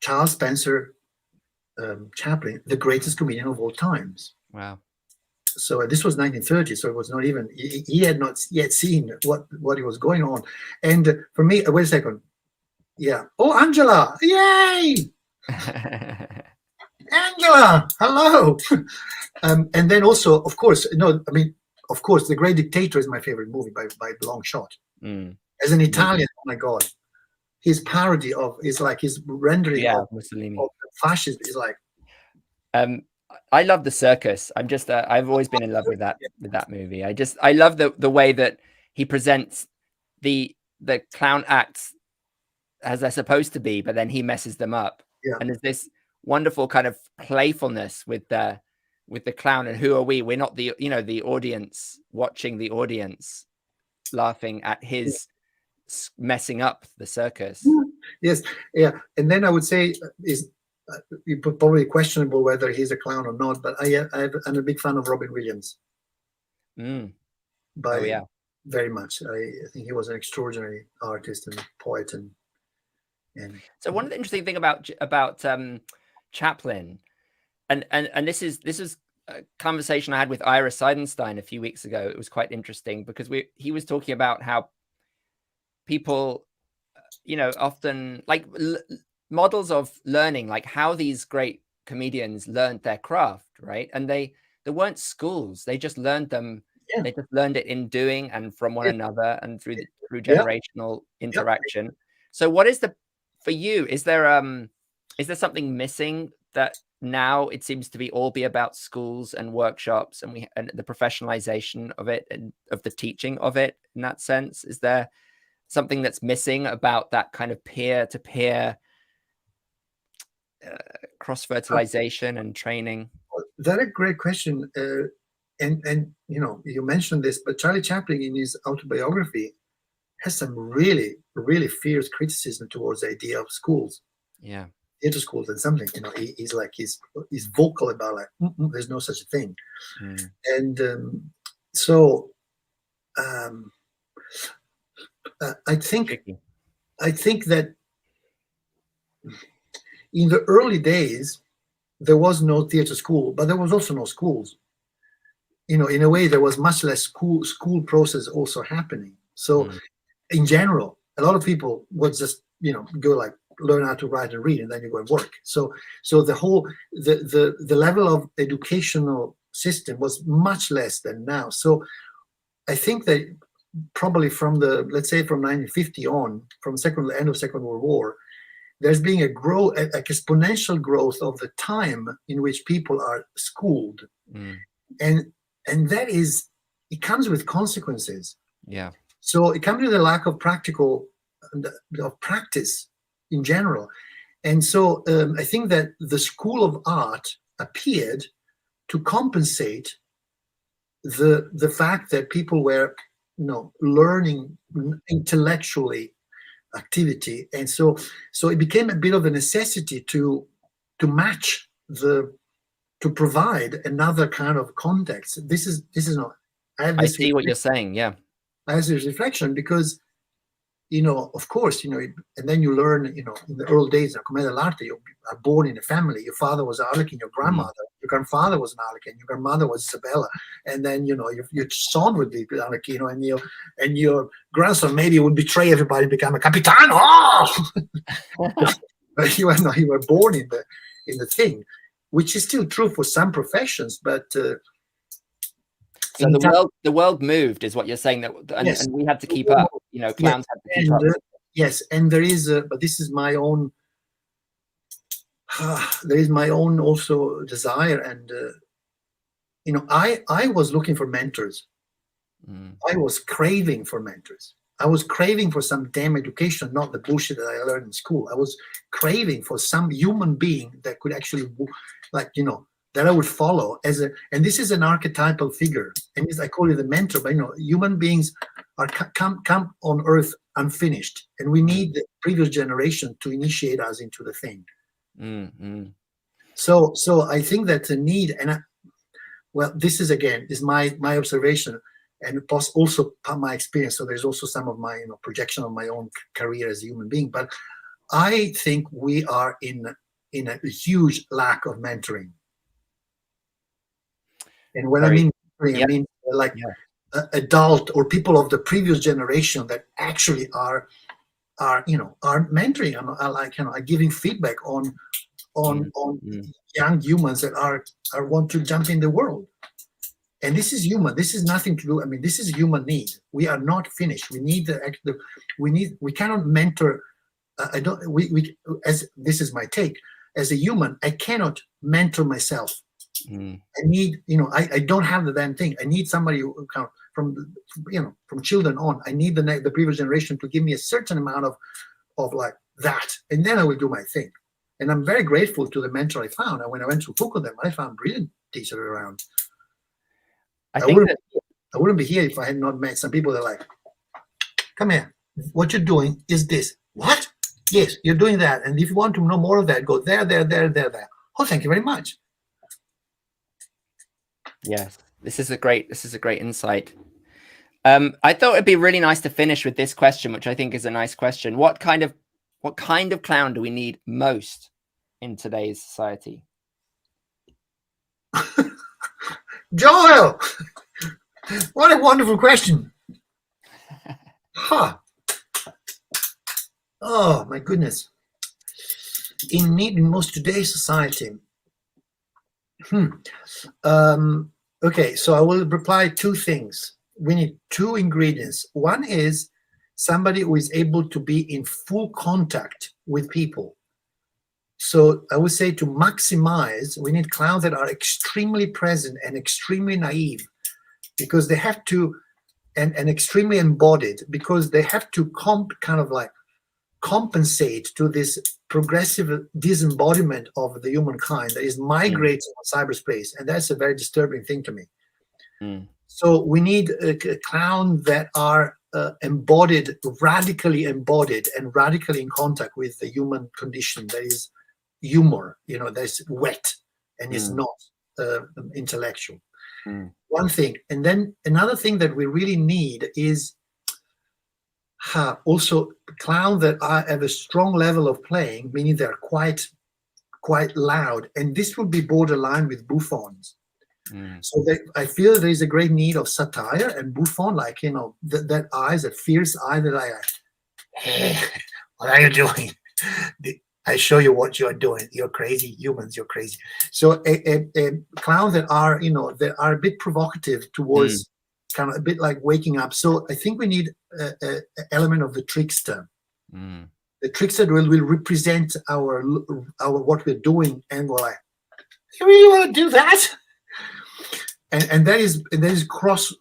Charles Spencer Chaplin, the greatest comedian of all times. Wow. So this was 1930, so it was not even, he had not yet seen what was going on. And for me, wait a second. Yeah. Oh, Angela. Yay. Angela. Hello. And then also, of course, of course, The Great Dictator is my favorite movie by a long shot. As an Italian, oh my God, his parody is like his rendering of Mussolini. Of fascism is like. I love The Circus. I'm just I've always been in love with that movie. I love the way that he presents the clown acts as they're supposed to be, but then he messes them up. Yeah. And there's this wonderful kind of playfulness with the clown. And who are we? We're not the audience watching the audience laughing at his messing up the circus. Yes. Yeah. And then I would say is probably questionable whether he's a clown or not, but I'm a big fan of Robin Williams. Very much. I think he was an extraordinary artist and poet. And so one of the interesting thing about Chaplin, and this is a conversation I had with Ira Seidenstein a few weeks ago. It was quite interesting because he was talking about how people, often like models of learning, like how these great comedians learned their craft, right? And there weren't schools; they just learned them. Yeah. They just learned it in doing and from one another and through generational interaction. So, what is for you? Is there something missing that now it seems to be about schools and workshops and the professionalization of it and of the teaching of it in that sense? Is there something that's missing about that kind of peer-to-peer cross-fertilization and training? That's a great question. And you mentioned this, but Charlie Chaplin in his autobiography has some really, really fierce criticism towards the idea of schools. Yeah. Theater schools and something, he's like, he's vocal about like, there's no such a thing. And so I think that in the early days, there was no theater school, but there was also no schools. In a way, there was much less school process also happening. So in general, a lot of people would just, go like learn how to write and read, and then you go and work. So the whole, the level of educational system was much less than now. So I think that probably let's say from 1950 on, from end of Second World War, there's been a exponential growth of the time in which people are schooled. And that is, it comes with consequences. Yeah. So it comes with a lack of practice in general. And so I think that the School of Art appeared to compensate the fact that people were, learning intellectually activity. And so it became a bit of a necessity to match to provide another kind of context. This is not. I see what you're saying. Yeah. I have this reflection because, of course, and then you learn, in the early days of Commedia dell'arte, you are born in a family. Your father was Arlequin, your grandmother, your grandfather was an Arlequin, your grandmother was Isabella, and then your son would be Arlequin, and your grandson maybe would betray everybody and become a capitano. But you were born in the thing, which is still true for some professions, but. So the world moved, is what you're saying, and we had to keep up. Clowns had to keep up. Yes, and there is, but this is my own. There is my own also desire, and I was looking for mentors. I was craving for mentors. I was craving for some damn education, not the bullshit that I learned in school. I was craving for some human being that could actually, that I would follow and this is an archetypal figure, and I call it the mentor. But human beings are come on Earth unfinished, and we need the previous generation to initiate us into the thing. So I think that the need, and this is my observation, and also my experience. So there's also some of my projection of my own career as a human being. But I think we are in a huge lack of mentoring. And when I mean mentoring, I mean like adult or people of the previous generation that actually are mentoring, are giving feedback on young humans that are want to jump in the world. And this is human. This is nothing to do. I mean, this is human need. We are not finished. We need we cannot mentor. As this is my take, as a human, I cannot mentor myself. I need, I don't have the damn thing. I need somebody who from children on. I need the previous generation to give me a certain amount of like that, and then I will do my thing. And I'm very grateful to the mentor I found. And when I went to Fukuoka, I found brilliant teachers around. I wouldn't be here if I had not met some people that are like, come here, what you're doing is this. What? Yes, you're doing that. And if you want to know more of that, go there. Oh, thank you very much. Yes, this is a great insight. I thought it'd be really nice to finish with this question, which I think is a nice question. What kind of clown do we need most in today's society? Joel, what a wonderful question. Huh. Oh my goodness. In need in most today's society. Okay, so I will reply two things. We need two ingredients. One is somebody who is able to be in full contact with people. So I would say to maximize, we need clowns that are extremely present and extremely naive, because they have to, and extremely embodied, because they have to compensate to this progressive disembodiment of the humankind that is migrating on cyberspace. And that's a very disturbing thing to me. So we need a clown that are embodied, radically embodied, and radically in contact with the human condition. That is humor, that's wet and is not intellectual. One thing. And then another thing that we really need is also clowns that have a strong level of playing, meaning they're quite loud. And this will be borderline with bouffons. So I feel there is a great need of satire and bouffon, like, that eyes, that fierce eye that hey, what are you doing? I show you what you're doing. You're crazy. Humans, you're crazy. So a clowns that are, that are a bit provocative towards kind of a bit like waking up. So I think we need an element of the trickster. The trickster will represent our what we're doing, and we're like, you really want to do that? And that is cross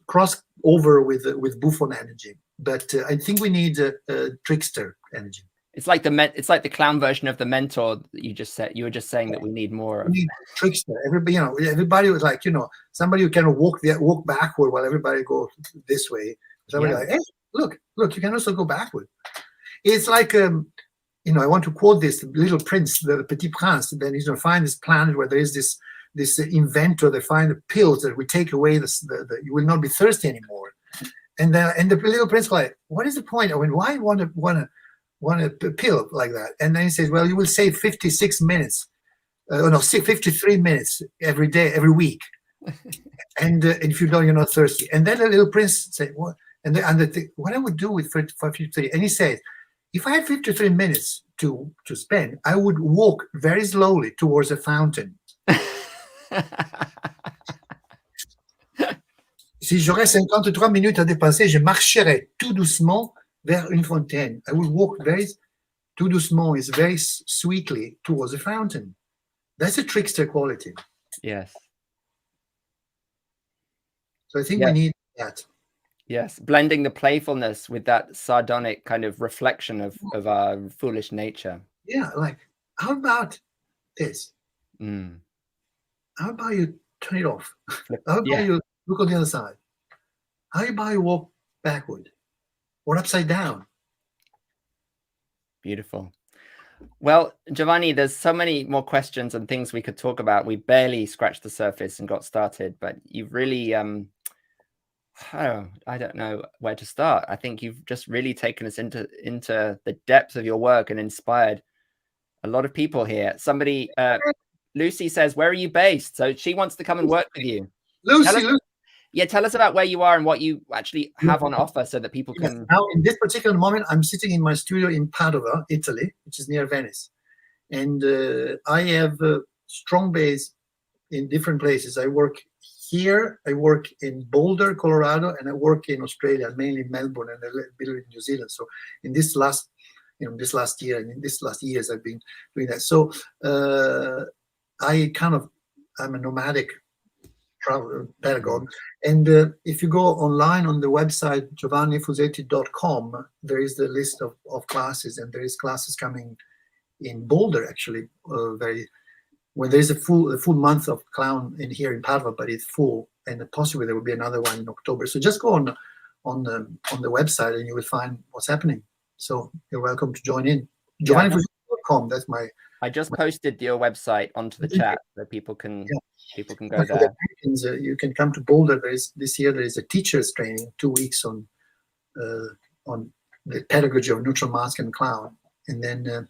over with bouffon energy. But I think we need a trickster energy. It's like the clown version of the mentor that you just said. You were just saying that we need more of. We need trickster. Everybody was like, somebody who can walk backward while everybody goes this way. Somebody like, hey, look, you can also go backward. It's like, I want to quote this Little Prince, the Petit Prince. Then he's going to find this planet where there is this inventor. They find the pills that will take away you will not be thirsty anymore. And the Little Prince was like, what is the point? I mean, why want a pill like that? And then he says, well, you will save 56 minutes, 53 minutes every day, every week. and if you don't, you're not thirsty. And then the Little Prince said, what? And what I would do with 53, and he said, if I had 53 minutes to spend, I would walk very slowly towards a fountain. Si j'aurais 53 minutes à dépenser, je marcherais tout doucement vers une fontaine. I will walk tout doucement, is very sweetly towards a fountain. That's a trickster quality. Yes. So I think we need that. Yes, blending the playfulness with that sardonic kind of reflection of our foolish nature. Yeah, like, how about this? How about you turn it off? How about you look on the other side? How about you walk backward or upside down? Beautiful. Well, Giovanni, there's so many more questions and things we could talk about. We barely scratched the surface and got started, but you've really Oh, I don't know where to start. I think you've just really taken us into the depth of your work and inspired a lot of people here. Somebody, Lucy says, where are you based? So she wants to come and work with you. Lucy. Tell us about where you are and what you actually have on offer so that people can... Now, in this particular moment, I'm sitting in my studio in Padova, Italy, which is near Venice. And I have a strong base in different places. I work here, I work in Boulder, Colorado, and I work in Australia, mainly Melbourne and a little bit in New Zealand. So in this last year and in this last years, I've been doing that. So I'm a nomadic pedagogue. And if you go online on the website giovannifusetti.com, there is the list of classes, and there is classes coming in Boulder, actually, when there's a full month of clown in here in Padua, but it's full, and possibly there will be another one in October. So just go on the website and you will find what's happening. So you're welcome to join in. giovannifusetti.com, that's my... I just posted your website onto the chat so people can go there. You can come to Boulder. This year there is a teacher's training, 2 weeks on the pedagogy of neutral mask and clown, and then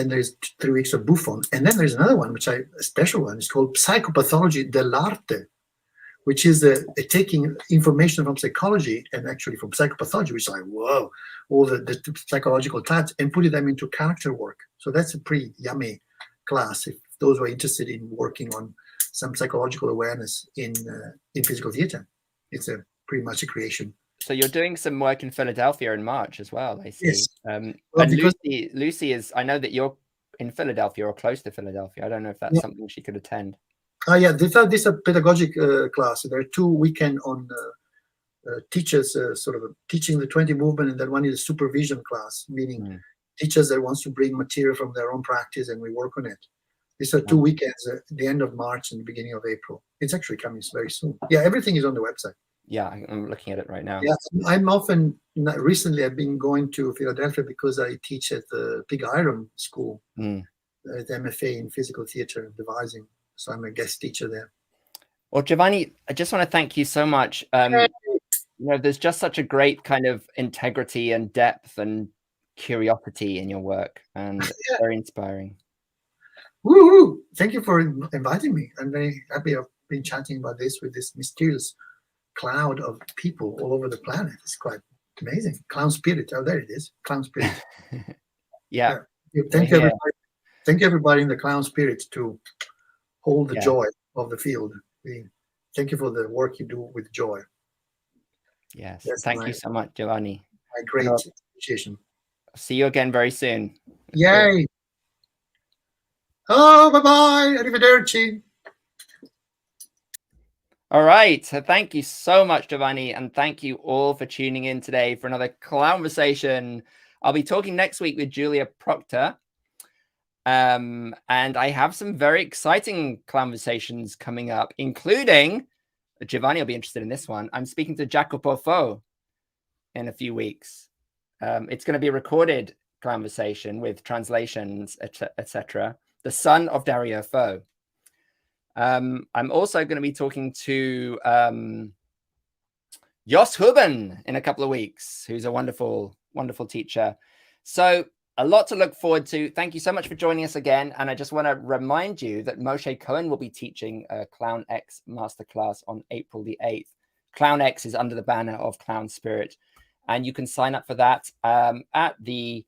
there's 3 weeks of Buffon, and then there's another one, a special one. It's called Psychopathology Dell'Arte, which is taking information from psychology and actually from psychopathology, which is like, whoa, all the psychological types, and putting them into character work. So that's a pretty yummy class if those who are interested in working on some psychological awareness in physical theater. It's pretty much a creation. So you're doing some work in Philadelphia in March as well, I see. Yes. And Lucy is, I know that you're in Philadelphia or close to Philadelphia. I don't know if that's something she could attend. Yeah, this is a pedagogic class. There are 2 weekends on teachers sort of teaching the 20 movement, and then one is a supervision class, meaning teachers that wants to bring material from their own practice and we work on it. These are 2 weekends at the end of March and the beginning of April. It's actually coming very soon. Yeah, everything is on the website. Yeah, I'm looking at it right now. Yeah, recently I've been going to Philadelphia because I teach at the Big Iron School, at MFA in physical theater and devising. So I'm a guest teacher there. Well, Giovanni, I just want to thank you so much. There's just such a great kind of integrity and depth and curiosity in your work, and very inspiring. Woo! Thank you for inviting me. I'm very happy I've been chatting about this with this mysterious cloud of people all over the planet. It's quite amazing. Clown spirit. Oh, there it is. Clown spirit. Yeah. Thank you, everybody. Thank you, everybody in the clown spirit to hold the joy of the field. Thank you for the work you do with joy. Yes. Thank you so much, Giovanni. My great appreciation. See you again very soon. Yay. Oh, bye-bye. Arrivederci. All right. So thank you so much, Giovanni. And thank you all for tuning in today for another Clown-versation. I'll be talking next week with Julia Proctor. And I have some very exciting Clown-versations coming up, including, Giovanni will be interested in this one. I'm speaking to Jacopo Fo in a few weeks. It's going to be a recorded Clown-versation with translations, etc. The son of Dario Fo. I'm also going to be talking to Jos Huben in a couple of weeks, who's a wonderful, wonderful teacher. So a lot to look forward to. Thank you so much for joining us again. And I just want to remind you that Moshe Cohen will be teaching a Clown X masterclass on April the 8th. Clown X is under the banner of Clown Spirit. And you can sign up for that at the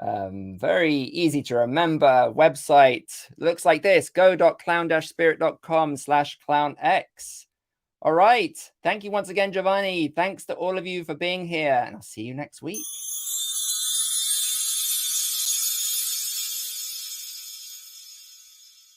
very easy to remember website. Looks like this: go.clown-spirit.com/clownx. All right. Thank you once again, Giovanni. Thanks to all of you for being here, and I'll see you next week.